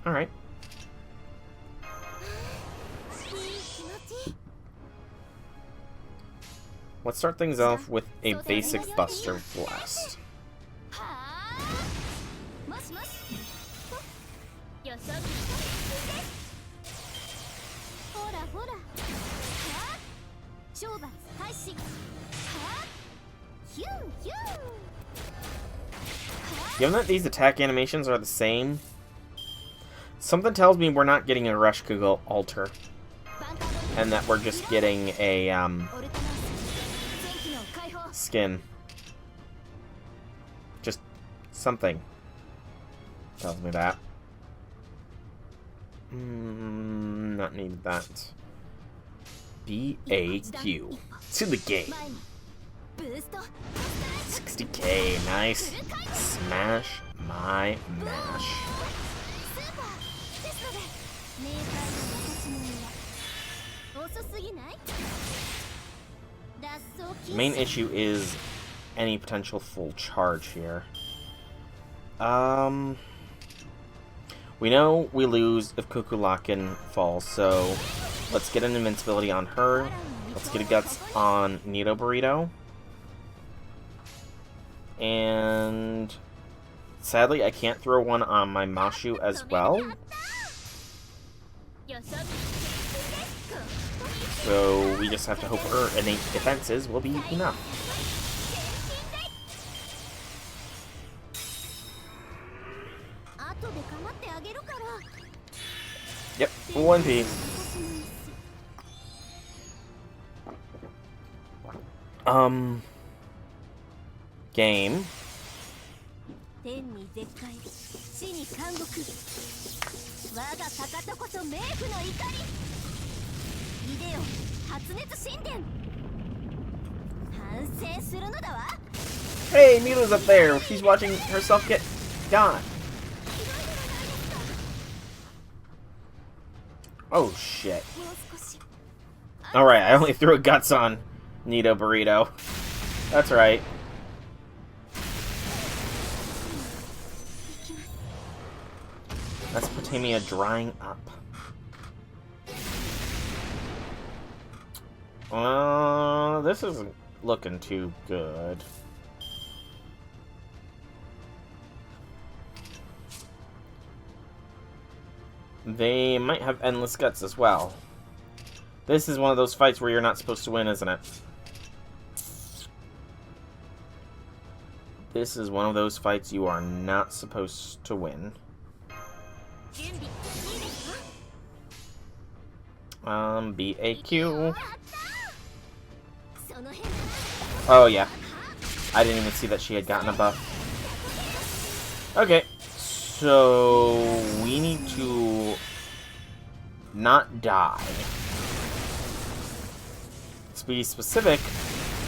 Alright. Let's start things off with a basic Buster Blast. Given that these attack animations are the same, something tells me we're not getting a Rush Kugel alter, and that we're just getting a skin. Just something tells me that. Not needed that. BAQ to the game. 60k, nice. Smash my mash. Main issue is any potential full charge here. We know we lose if Kukulakin falls, so let's get an invincibility on her. Let's get a guts on Nido Burrito. And sadly, I can't throw one on my Mashu as well. So we just have to hope her innate defenses will be enough. Yep, 1P. Game. Hey, Mila's up there. She's watching herself get got. Oh, shit. Alright, I only threw a guts on Nido Burrito. That's right. Mesopotamia drying up. This isn't looking too good. They might have endless guts as well. This is one of those fights where you're not supposed to win, isn't it? This is one of those fights you are not supposed to win. BAQ. Oh, yeah. I didn't even see that she had gotten a buff. Okay. So, we need to not die. To be specific,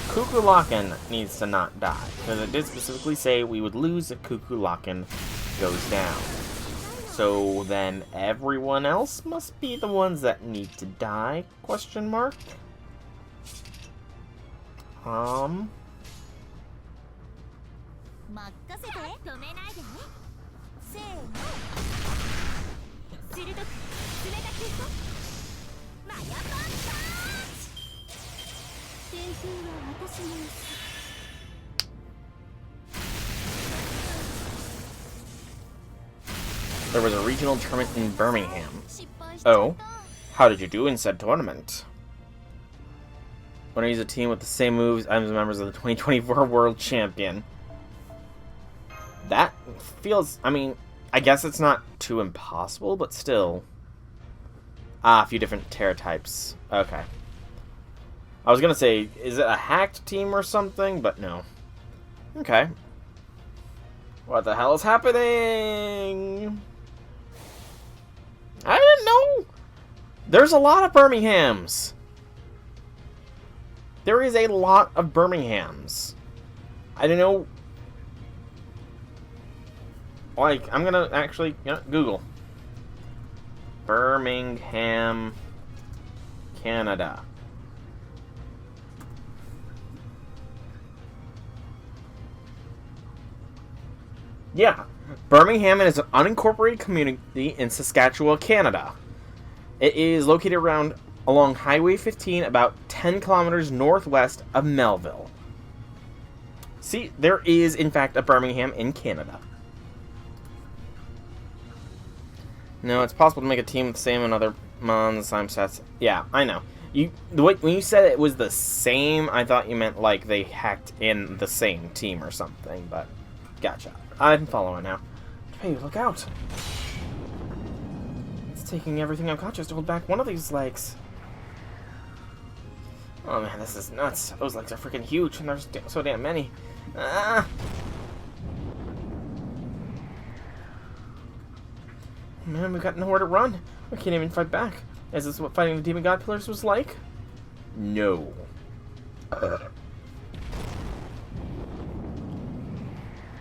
Kukulakin needs to not die. Because it did specifically say we would lose if Kukulakin goes down. So then everyone else must be the ones that need to die? Question mark. There was a regional tournament in Birmingham. Oh, How did you do in said tournament? When I use a team with the same moves as members of the 2024 World Champion. That feels... I mean, I guess it's not too impossible, but still. Ah, a few different Terra types. Okay. I was gonna say, is it a hacked team or something? But no. Okay. What the hell is happening? I didn't know. There's a lot of Birminghams. There is a lot of Birminghams. I don't know. Like, I'm gonna actually Google. Birmingham, Canada. Yeah, Birmingham is an unincorporated community in Saskatchewan, Canada. It is located along Highway 15, about 10 kilometers northwest of Melville. See, there is, in fact, a Birmingham in Canada. No, it's possible to make a team with the same and other mon, same sets. Yeah, I know. When you said it was the same, I thought you meant like they hacked in the same team or something, but gotcha. I'm following now. Hey, look out! It's taking everything unconscious to hold back one of these legs. Oh man, this is nuts. Those legs are freaking huge, and there's so damn many. Ah! Man, we've got nowhere to run. We can't even fight back. Is this what fighting the Demon God Pillars was like? No.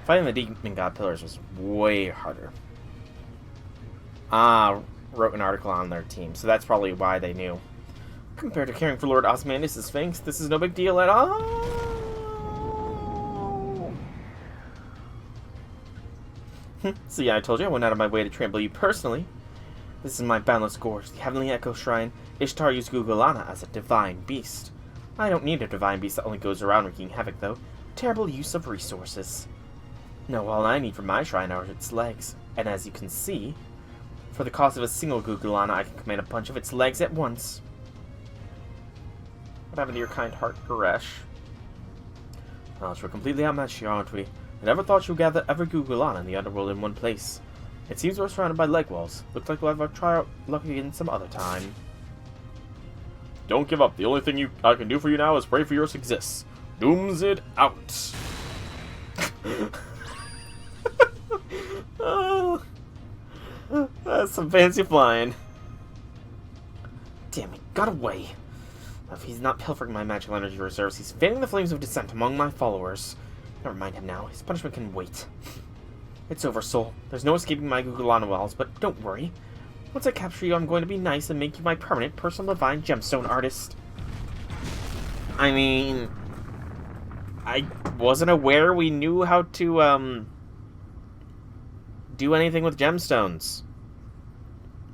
Fighting the Demon God Pillars was way harder. Wrote an article on their team, so that's probably why they knew. Compared to caring for Lord Osmandus' Sphinx, this is no big deal at all. See, I told you I went out of my way to trample you personally. This is my boundless gorge, the Heavenly Echo Shrine. Ishtar used Gugulana as a divine beast. I don't need a divine beast that only goes around wreaking havoc, though. Terrible use of resources. No, all I need for my shrine are its legs, and as you can see, for the cost of a single Gugulana, I can command a bunch of its legs at once. What happened to your kind heart, Goresh? Well, we're completely outmatched here, aren't we? I never thought you'd gather every Gugulana in the underworld in one place. It seems we're surrounded by leg walls. Looks like we'll have to try our luck again some other time. Don't give up. The only thing I can do for you now is pray for your success. Dooms it out. Oh, that's some fancy flying. Damn, he got away. If he's not pilfering my magical energy reserves, he's fanning the flames of dissent among my followers. Never mind him now. His punishment can wait. It's over, Soul. There's no escaping my Gugulana wells, but don't worry. Once I capture you, I'm going to be nice and make you my permanent personal divine gemstone artist. I mean, I wasn't aware we knew how to, do anything with gemstones.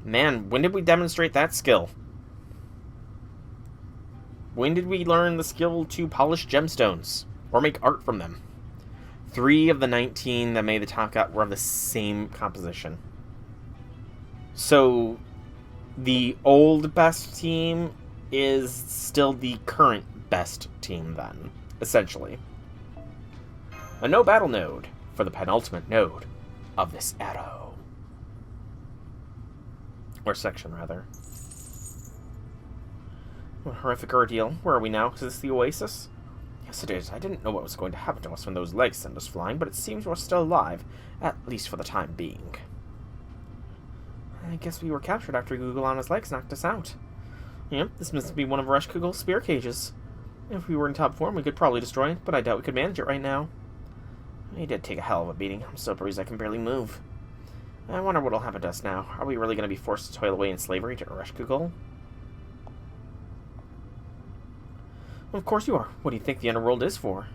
Man, when did we demonstrate that skill? When did we learn the skill to polish gemstones? Or make art from them? 3 of the 19 that made the top cut were of the same composition. So, the old best team is still the current best team then, essentially. A no battle node for the penultimate node of this arrow. Or section, rather. What a horrific ordeal. Where are we now? Is this the oasis? Yes, it is. I didn't know what was going to happen to us when those legs sent us flying, but it seems we're still alive, at least for the time being. I guess we were captured after Gugulana's legs knocked us out. Yep, this must be one of Reshkugel's spear cages. If we were in top form, we could probably destroy it, but I doubt we could manage it right now. He did take a hell of a beating. I'm so bruised I can barely move. I wonder what'll happen to us now. Are we really going to be forced to toil away in slavery to Reshkugel? Of course you are. What do you think the underworld is for?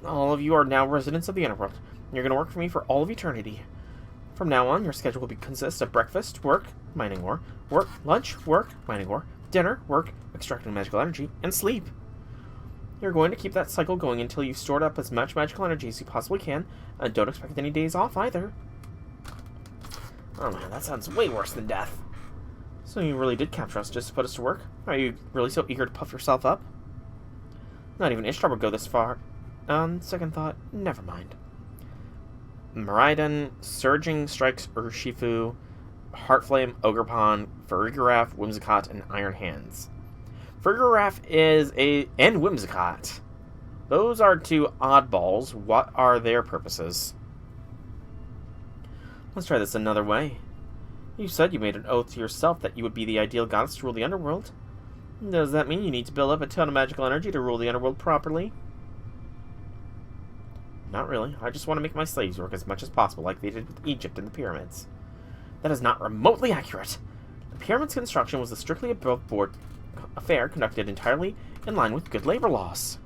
All of you are now residents of the underworld. You're going to work for me for all of eternity. From now on, your schedule will consist of breakfast, work, mining ore, work, lunch, work, mining ore, dinner, work, extracting magical energy, and sleep. You're going to keep that cycle going until you've stored up as much magical energy as you possibly can, and don't expect any days off either. Oh man, that sounds way worse than death. So you really did capture us just to put us to work? Are you really so eager to puff yourself up? Not even Ishtar would go this far. On second thought, never mind. Miraidon, Surging Strikes Urshifu, Heartflame, Ogerpon, Farigiraf, Whimsicott, and Iron Hands. Farigiraf and Whimsicott. Those are two oddballs. What are their purposes? Let's try this another way. You said you made an oath to yourself that you would be the ideal goddess to rule the underworld. Does that mean you need to build up a ton of magical energy to rule the underworld properly? Not really. I just want to make my slaves work as much as possible like they did with Egypt and the pyramids. That is not remotely accurate. The pyramid's construction was a strictly above-board affair conducted entirely in line with good labor laws.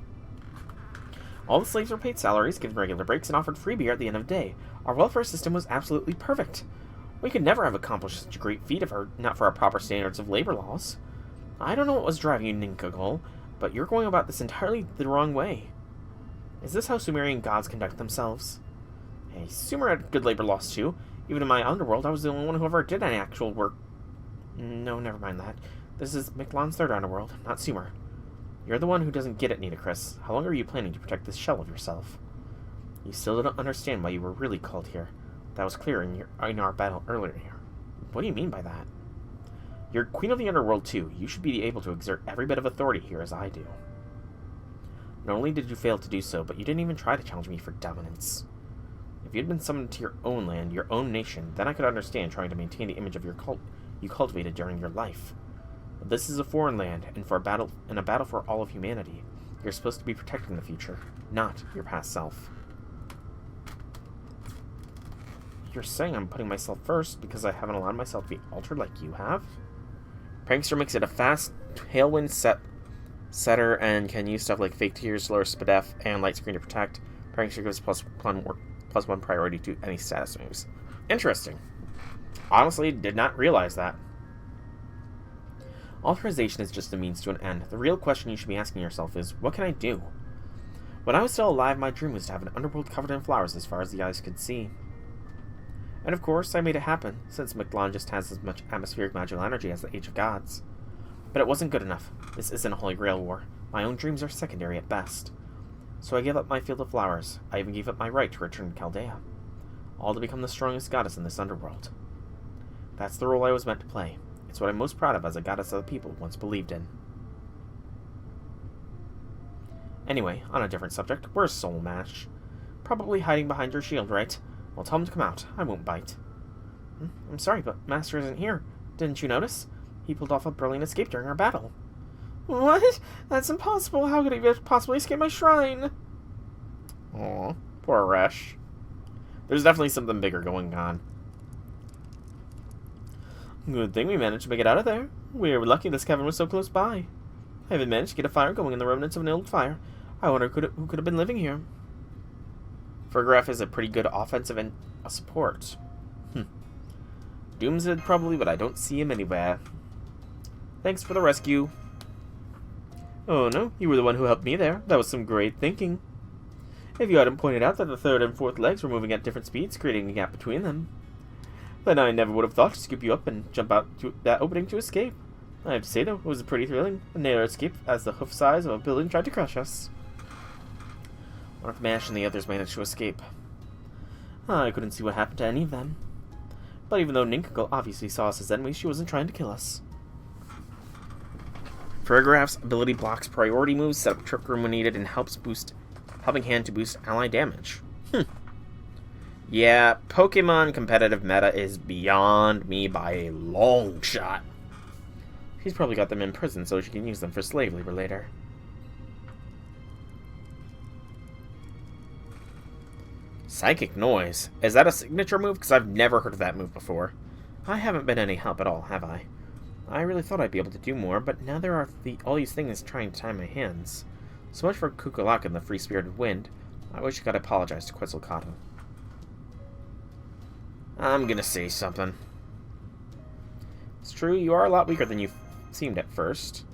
All the slaves were paid salaries, given regular breaks, and offered free beer at the end of the day. Our welfare system was absolutely perfect. We could never have accomplished such a great feat if not for our proper standards of labor laws. I don't know what was driving you, Ninkagol, but you're going about this entirely the wrong way. Is this how Sumerian gods conduct themselves? Hey, Sumer had good labor laws too. Even in my underworld, I was the only one who ever did any actual work. No, never mind that. This is Mictlan's third underworld, not Sumer. You're the one who doesn't get it, Nitocris. How long are you planning to protect this shell of yourself? You still don't understand why you were really called here. That was clear in our battle earlier here. What do you mean by that? You're Queen of the Underworld too. You should be able to exert every bit of authority here as I do. Not only did you fail to do so, but you didn't even try to challenge me for dominance. If you had been summoned to your own land, your own nation, then I could understand trying to maintain the image of your cult you cultivated during your life. But this is a foreign land, and a battle for all of humanity. You're supposed to be protecting the future, not your past self. You're saying I'm putting myself first because I haven't allowed myself to be altered like you have? Prankster makes it a fast tailwind setter and can use stuff like Fake Tears, Lower Spadef, and Light Screen to protect. Prankster gives +1 priority to any status moves. Interesting. Honestly, did not realize that. Authorization is just a means to an end. The real question you should be asking yourself is, what can I do? When I was still alive, my dream was to have an underworld covered in flowers as far as the eyes could see. And of course, I made it happen, since Mictlan just has as much atmospheric magical energy as the Age of Gods. But it wasn't good enough. This isn't a Holy Grail war. My own dreams are secondary at best. So I gave up my field of flowers. I even gave up my right to return to Chaldea. All to become the strongest goddess in this underworld. That's the role I was meant to play. It's what I'm most proud of as a goddess of the people once believed in. Anyway, on a different subject, where's Soul Mash? Probably hiding behind your shield, right? Well, tell him to come out. I won't bite. I'm sorry, but Master isn't here. Didn't you notice? He pulled off a brilliant escape during our battle. What? That's impossible. How could he possibly escape my shrine? Aw, poor Resh. There's definitely something bigger going on. Good thing we managed to make it out of there. We were lucky this cavern was so close by. I even managed to get a fire going in the remnants of an old fire. I wonder who could have been living here. Farigiraf is a pretty good offensive and a support. Doomshead probably, but I don't see him anywhere. Thanks for the rescue. Oh no, you were the one who helped me there. That was some great thinking. If you hadn't pointed out that the third and fourth legs were moving at different speeds, creating a gap between them, then I never would have thought to scoop you up and jump out to that opening to escape. I have to say though, it was pretty thrilling. A narrow escape as the hoof size of a building tried to crush us. One of Mash and the others managed to escape. I couldn't see what happened to any of them. But even though Ninkagol obviously saw us as enemies, she wasn't trying to kill us. Farigiraf's ability blocks priority moves, set up Trick Room when needed, and helping hand to boost ally damage. Yeah, Pokemon competitive meta is beyond me by a long shot. She's probably got them in prison so she can use them for slave labor later. Psychic Noise. Is that a signature move? Because I've never heard of that move before. I haven't been any help at all, have I? I really thought I'd be able to do more, but now there are all these things trying to tie my hands. So much for Kukulak and the free-spirited wind. I wish I could apologize to Quetzalcoatl. I'm gonna say something. It's true, you are a lot weaker than you seemed at first.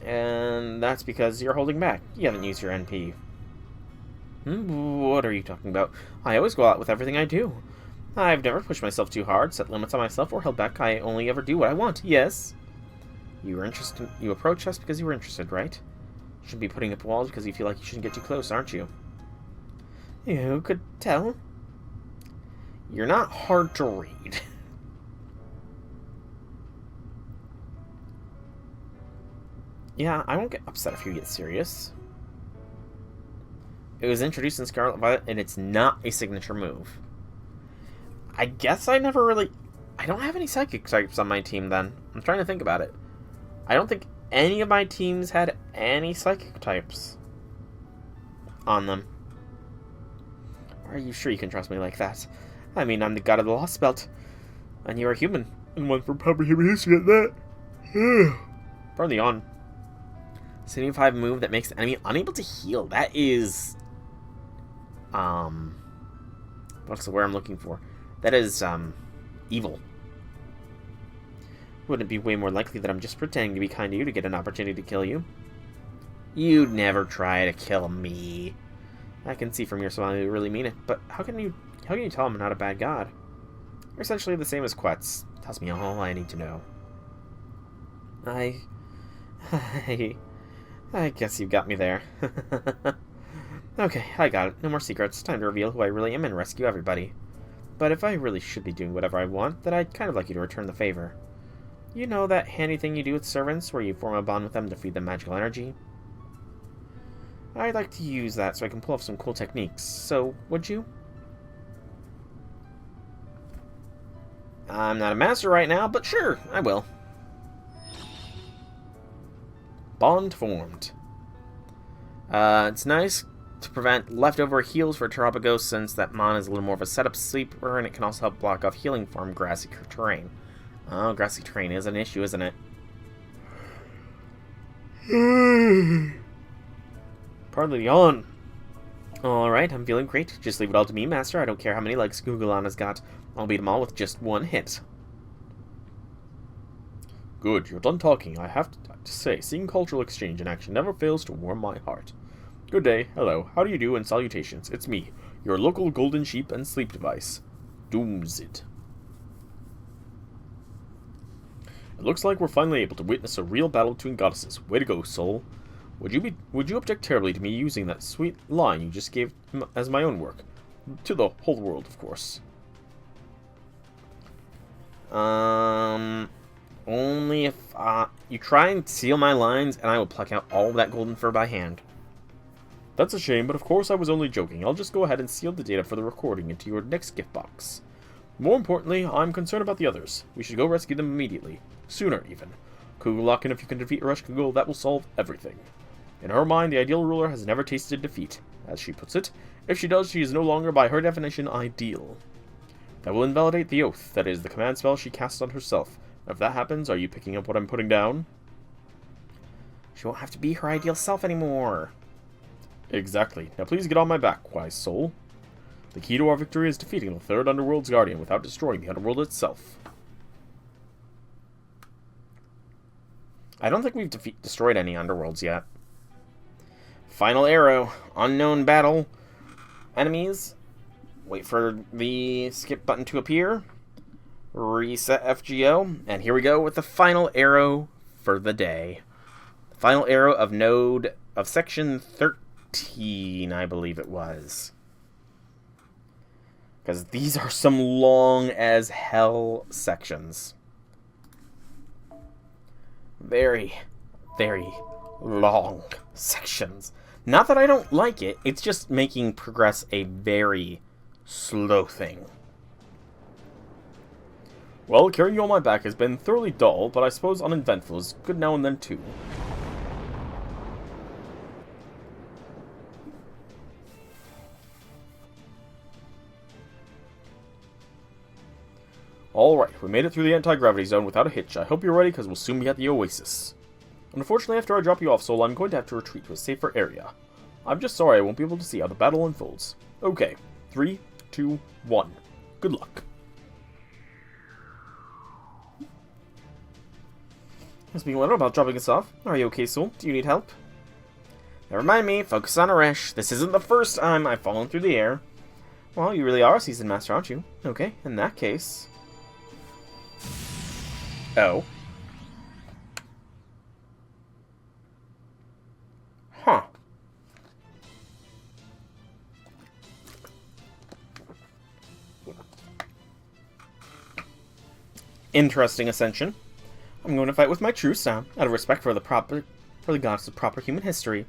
And that's because you're holding back. You haven't used your NP. What are you talking about? I always go out with everything I do. I've never pushed myself too hard, set limits on myself, or held back. I only ever do what I want. Yes. You were interested. You approached us because you were interested, right? You shouldn't be putting up walls because you feel like you shouldn't get too close, aren't you? You could tell. You're not hard to read. Yeah, I won't get upset if you get serious. It was introduced in Scarlet Violet, and it's not a signature move. I guess I never really... I don't have any psychic types on my team, then. I'm trying to think about it. I don't think any of my teams had any psychic types on them. Are you sure you can trust me like that? I mean, I'm the god of the Lostbelt, and you're a human. And one from proper human history at that. Burn the on. 75 move that makes the enemy unable to heal. That is... what's the word I'm looking for? That is, evil. Wouldn't it be way more likely that I'm just pretending to be kind to you to get an opportunity to kill you? You'd never try to kill me. I can see from your smile you really mean it, but how can you tell I'm not a bad god? You're essentially the same as Quetz. Tells me all I need to know. I guess you got me there. Okay, I got it. No more secrets. Time to reveal who I really am and rescue everybody. But if I really should be doing whatever I want, then I'd kind of like you to return the favor. You know that handy thing you do with servants, where you form a bond with them to feed them magical energy? I'd like to use that so I can pull off some cool techniques. So, would you? I'm not a master right now, but sure, I will. Bond formed. It's nice to prevent leftover heals for Terrapagos, since that mon is a little more of a setup sleeper, and it can also help block off healing from grassy terrain. Oh, grassy terrain is an issue, isn't it? Pardon the yawn. Alright, I'm feeling great. Just leave it all to me, Master. I don't care how many legs Gugulan has got. I'll beat them all with just one hit. Good, you're done talking. I have to say, seeing cultural exchange in action never fails to warm my heart. Good day, hello, how do you do, and salutations. It's me, your local golden sheep and sleep device, Doomzid. It looks like we're finally able to witness a real battle between goddesses. Way to go, Soul. Would you object terribly to me using that sweet line you just gave as my own work? To the whole world, of course. Only if you try and steal my lines, and I will pluck out all of that golden fur by hand. That's a shame, but of course I was only joking. I'll just go ahead and seal the data for the recording into your next gift box. More importantly, I'm concerned about the others. We should go rescue them immediately. Sooner, even. Kugelak, and if you can defeat Urush Kugel, that will solve everything. In her mind, the ideal ruler has never tasted defeat. As she puts it, if she does, she is no longer, by her definition, ideal. That will invalidate the oath, that is, the command spell she casts on herself. If that happens, are you picking up what I'm putting down? She won't have to be her ideal self anymore. Exactly. Now please get on my back, wise soul. The key to our victory is defeating the third Underworld's Guardian without destroying the Underworld itself. I don't think we've destroyed any Underworlds yet. Final arrow. Unknown battle. Enemies. Wait for the skip button to appear. Reset FGO. And here we go with the final arrow for the day. Final arrow of node of section 13, I believe it was. Because these are some long as hell sections. Very, very long sections. Not that I don't like it, it's just making progress a very slow thing. Well, carrying you on my back has been thoroughly dull, but I suppose uneventful is good now and then too. Alright, we made it through the anti-gravity zone without a hitch. I hope you're ready, because we'll soon be at the Oasis. Unfortunately, after I drop you off, Soul, I'm going to have to retreat to a safer area. I'm just sorry I won't be able to see how the battle unfolds. Okay, 3, 2, 1. Good luck. Speaking a little about dropping us off. Are you okay, Soul? Do you need help? Never mind me. Focus on Aresh. This isn't the first time I've fallen through the air. Well, you really are a seasoned master, aren't you? Okay, in that case... Oh. Huh. Interesting ascension. I'm going to fight with my true style, out of respect for the goddess of proper human history.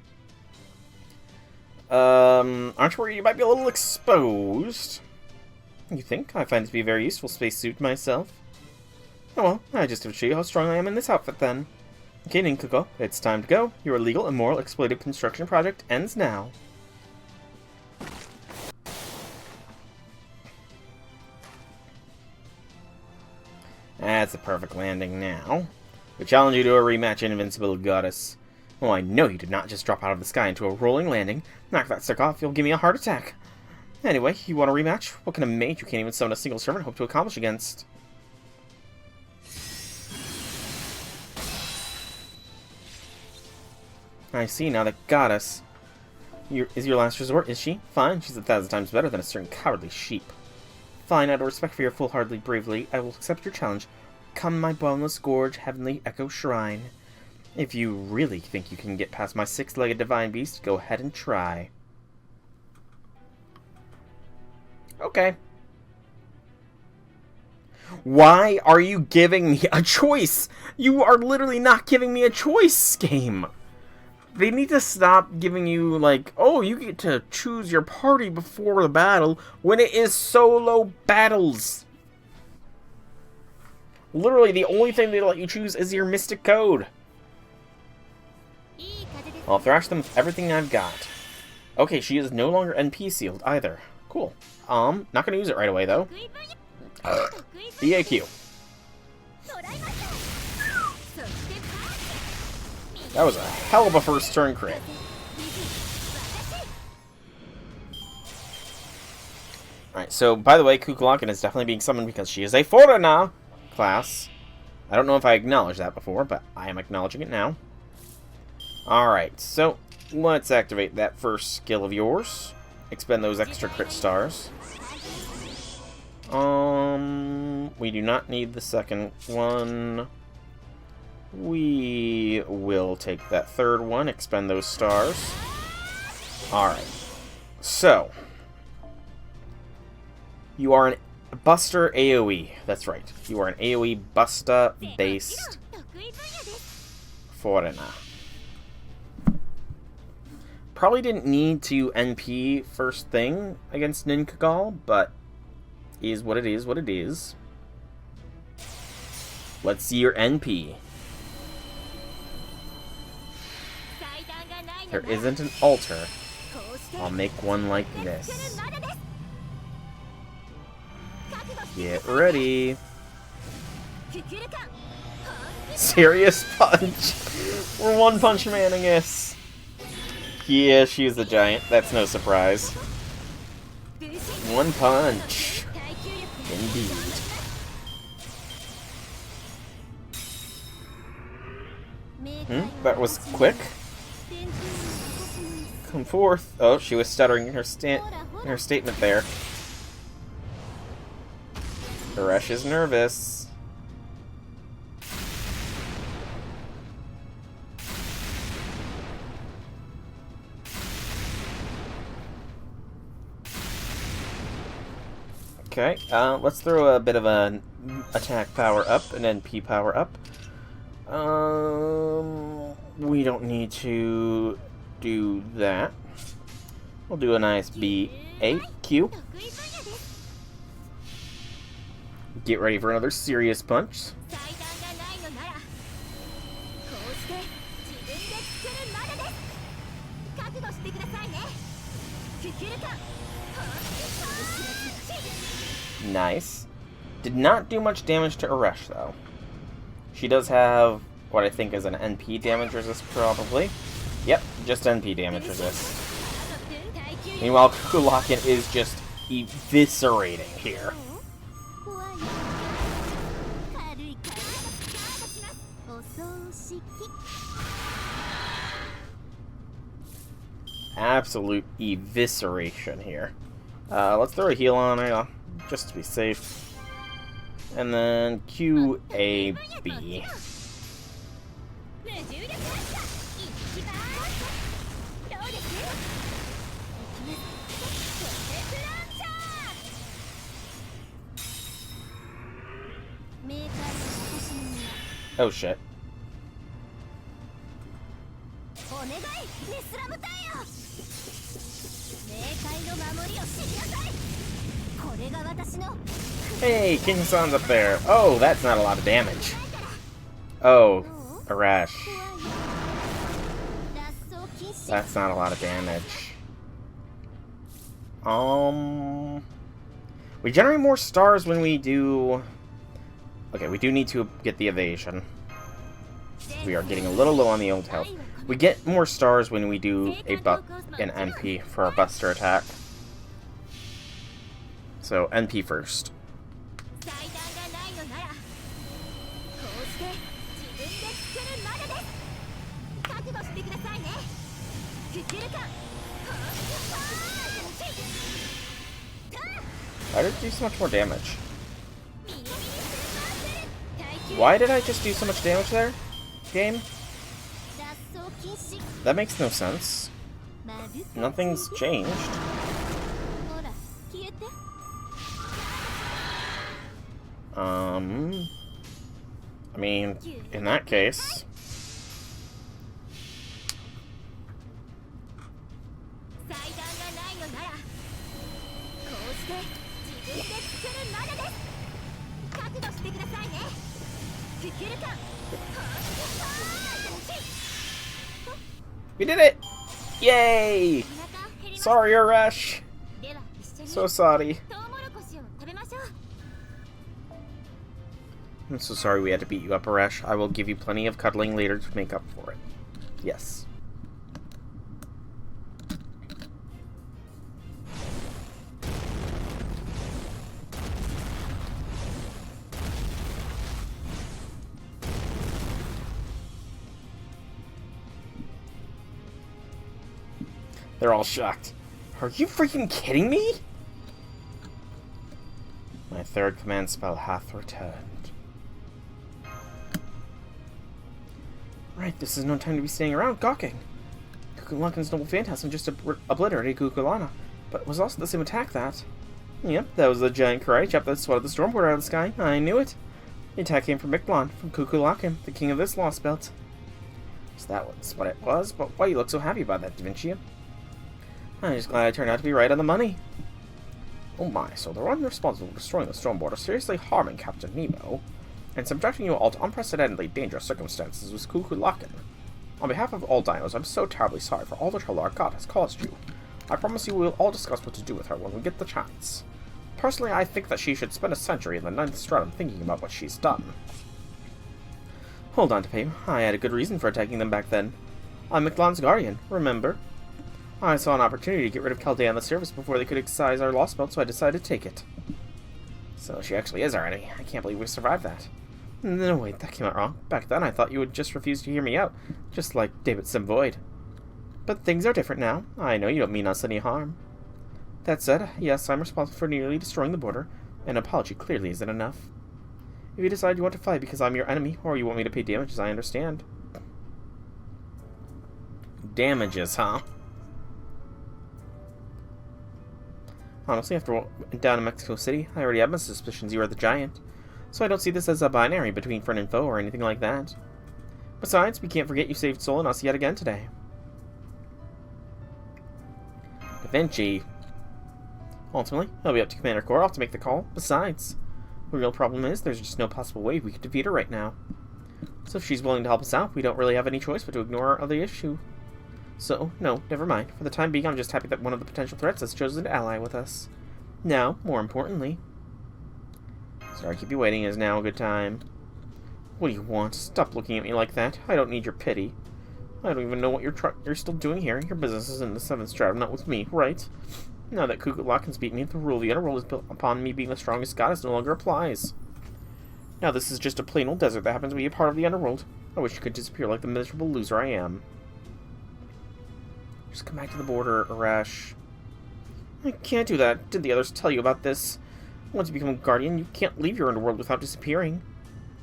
Aren't you worried you might be a little exposed? You think? I find it to be a very useful spacesuit myself. Oh well, I just have to show you how strong I am in this outfit then. Okay, Ninkuko, it's time to go. Your illegal, immoral, exploitive construction project ends now. That's a perfect landing now. We challenge you to a rematch, Invincible Goddess. Oh, I know you did not just drop out of the sky into a rolling landing. Knock that stick off, you'll give me a heart attack. Anyway, you want a rematch? What can a mage who can't even summon a single servant hope to accomplish against? I see, now the goddess is your last resort, is she? Fine, she's 1,000 times better than a certain cowardly sheep. Fine, out of respect for your foolhardy bravery, I will accept your challenge. Come, my boneless gorge, heavenly echo shrine. If you really think you can get past my 6-legged divine beast, go ahead and try. Okay. Why are you giving me a choice? You are literally not giving me a choice, game. They need to stop giving you, like, oh, you get to choose your party before the battle when it is solo battles. Literally, the only thing they let you choose is your mystic code. I'll thrash them with everything I've got. Okay, she is no longer NP sealed either. Cool. Not gonna use it right away, though. BAQ. That was a hell of a first turn crit. Alright, so, by the way, Kukulakan is definitely being summoned because she is a Forana class. I don't know if I acknowledged that before, but I am acknowledging it now. Alright, so, let's activate that first skill of yours. Expend those extra crit stars. We do not need the second one. We will take that third one, expend those stars. Alright. So. You are an Buster AoE. That's right. You are an AoE Busta-based Forana. Probably didn't need to NP first thing against Ninkagal, but is what it is what it is. Let's see your NP. There isn't an altar. I'll make one like this. Get ready. Serious punch. We're one punch manning this. Yeah, she's a giant. That's no surprise. One punch. Indeed. That was quick. Come forth. Oh, she was stuttering in her statement there. Suresh is nervous. Okay, let's throw a bit of an attack power up, an NP power up. We don't need to do that. We'll do a nice BAQ. Get ready for another serious punch. Nice. Did not do much damage to Uresh, though. She does have what I think is an NP damage resist, probably. Yep, just NP damage resist. Meanwhile, Kukulakan is just eviscerating here. Absolute evisceration here. Let's throw a heal on her, just to be safe. And then QAB. Oh shit. Hey, King-san's up there. Oh, that's not a lot of damage. Oh, a rash. That's not a lot of damage. We generate more stars when we do... Okay, we do need to get the evasion. We are getting a little low on the old health. We get more stars when we do an NP for our Buster attack. So, NP first. Why did it do so much more damage? Why did I just do so much damage there, game? That makes no sense. Nothing's changed. I mean, in that case... We did it! Yay! Sorry, Arash. So sorry. I'm so sorry we had to beat you up, Arash. I will give you plenty of cuddling later to make up for it. Yes. They're all shocked. Are you freaking kidding me? My third command spell hath returned. Right, this is no time to be staying around gawking. Kukulana's noble phantasm just obliterated Kukulana, but it was also the same attack that... Yep, that was the giant karate chap that swatted the stormboard out of the sky. I knew it. The attack came from Mictlan, from Kukulana, the king of this Lostbelt. So that was what it was, but why you look so happy about that, Da Vinci? I'm just glad I turned out to be right on the money. Oh my, so the one responsible for destroying the stormboard or seriously harming Captain Nemo and subjecting you all to unprecedentedly dangerous circumstances was Kukulana. On behalf of all dinos, I'm so terribly sorry for all the trouble our god has caused you. I promise you we will all discuss what to do with her when we get the chance. Personally, I think that she should spend a century in the 9th stratum thinking about what she's done. Hold on to Payne. I had a good reason for attacking them back then. I'm Mictlan's guardian, remember? I saw an opportunity to get rid of Chaldea on the surface before they could excise our Lostbelt, so I decided to take it. So she actually is our enemy. I can't believe we survived that. No, wait, that came out wrong. Back then I thought you would just refuse to hear me out, just like David Simvoid. But things are different now. I know you don't mean us any harm. That said, yes, I'm responsible for nearly destroying the border. An apology clearly isn't enough. If you decide you want to fight because I'm your enemy, or you want me to pay damages, I understand. Damages, huh? Honestly, after down in Mexico City, I already have my suspicions you are the giant. So I don't see this as a binary between friend and foe or anything like that. Besides, we can't forget you saved Sol and us yet again today. Da Vinci. Ultimately, it'll be up to Commander Korov to make the call. Besides, the real problem is there's just no possible way we could defeat her right now. So if she's willing to help us out, we don't really have any choice but to ignore our other issue. So, no, never mind. For the time being, I'm just happy that one of the potential threats has chosen to ally with us. Now, more importantly... Sorry to keep you waiting. Is now a good time? What do you want? Stop looking at me like that. I don't need your pity. I don't even know what you're still doing here. Your business is in the 7th stratum, not with me, right? Now that Kukulana's beat me, the rule of the underworld is built upon me being the strongest goddess no longer applies. Now this is just a plain old desert that happens to be a part of the underworld. I wish you could disappear like the miserable loser I am. Just come back to the border, Arash. I can't do that. Did the others tell you about this? Once you become a guardian, you can't leave your underworld without disappearing.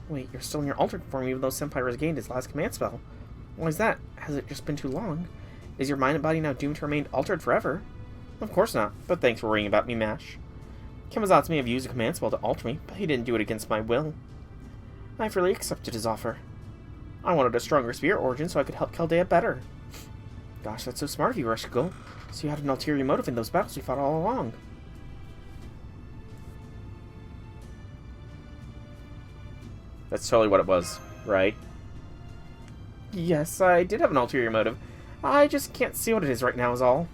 Wait, you're still in your altered form even though Senpai regained his last command spell. Why is that? Has it just been too long? Is your mind and body now doomed to remain altered forever? Of course not, but thanks for worrying about me, Mash. Kemazatsu may have used a command spell to alter me, but he didn't do it against my will. I freely accepted his offer. I wanted a stronger spirit origin so I could help Chaldea better. Gosh, that's so smart of you, Reshkigal. So you had an ulterior motive in those battles we fought all along. That's totally what it was, right? Yes, I did have an ulterior motive. I just can't see what it is right now is all.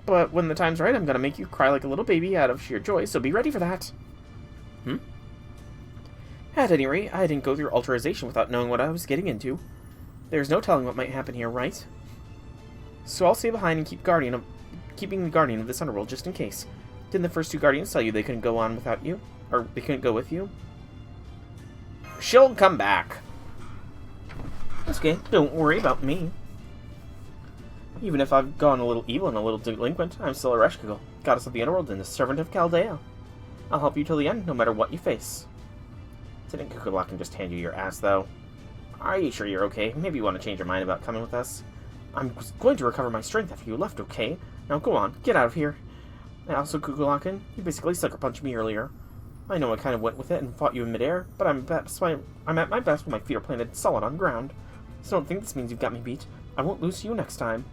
But when the time's right, I'm gonna make you cry like a little baby out of sheer joy, so be ready for that. At any rate, I didn't go through alterization without knowing what I was getting into. There's no telling what might happen here, right? So I'll stay behind and keeping the guardian of this underworld just in case. Didn't the first two guardians tell you they couldn't go on without you? Or they couldn't go with you? She'll come back. That's okay, don't worry about me. Even if I've gone a little evil and a little delinquent, I'm still a Reshkigal, goddess of the underworld and a servant of Chaldea. I'll help you till the end, no matter what you face. Didn't Kukulak can just hand you your ass, though? Are you sure you're okay? Maybe you want to change your mind about coming with us? I'm going to recover my strength after you left, okay? Now go on, get out of here. And also, Kukulakan, you basically sucker punched me earlier. I know I kind of went with it and fought you in midair, but I'm at my best when my feet are planted solid on the ground. So don't think this means you've got me beat. I won't lose to you next time.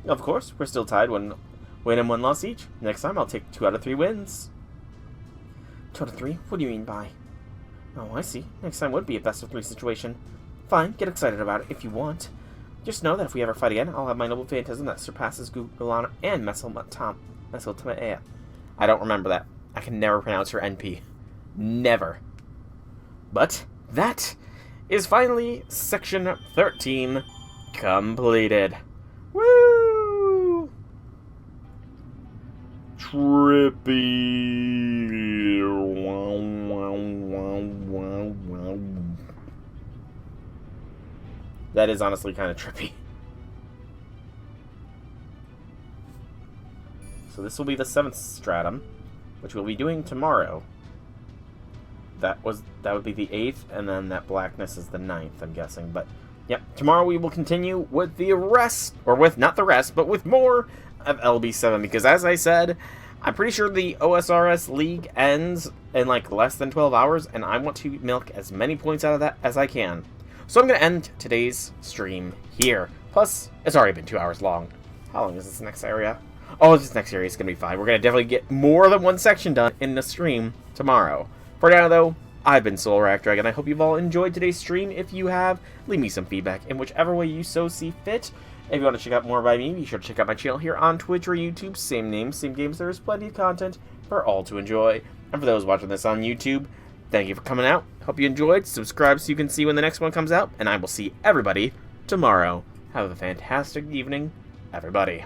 Of course, we're still tied, one win and one loss each. Next time I'll take 2 out of 3 wins. 2 out of 3? What do you mean by? Oh, I see. Next time would be a best of 3 situation. Fine, get excited about it if you want. Just know that if we ever fight again, I'll have my noble phantasm that surpasses Gugulana and Messeltamea. I don't remember that. I can never pronounce her NP. Never. But that is finally section 13 completed. Woo! Trippy. That is honestly kind of trippy. So this will be the 7th stratum, which we'll be doing tomorrow. That would be the 8th, and then that blackness is the 9th, I'm guessing. But yep, tomorrow we will continue with the rest, or with not the rest, but with more of LB7, because as I said, I'm pretty sure the OSRS League ends in like less than 12 hours, and I want to milk as many points out of that as I can. So I'm going to end today's stream here. Plus, it's already been 2 hours long. How long is this next area? Oh, this next area is going to be 5. We're going to definitely get more than one section done in the stream tomorrow. For now, though, I've been SoulRackDragon. I hope you've all enjoyed today's stream. If you have, leave me some feedback in whichever way you so see fit. If you want to check out more by me, be sure to check out my channel here on Twitch or YouTube. Same name, same games. There is plenty of content for all to enjoy. And for those watching this on YouTube, thank you for coming out. Hope you enjoyed. Subscribe so you can see when the next one comes out. And I will see everybody tomorrow. Have a fantastic evening, everybody.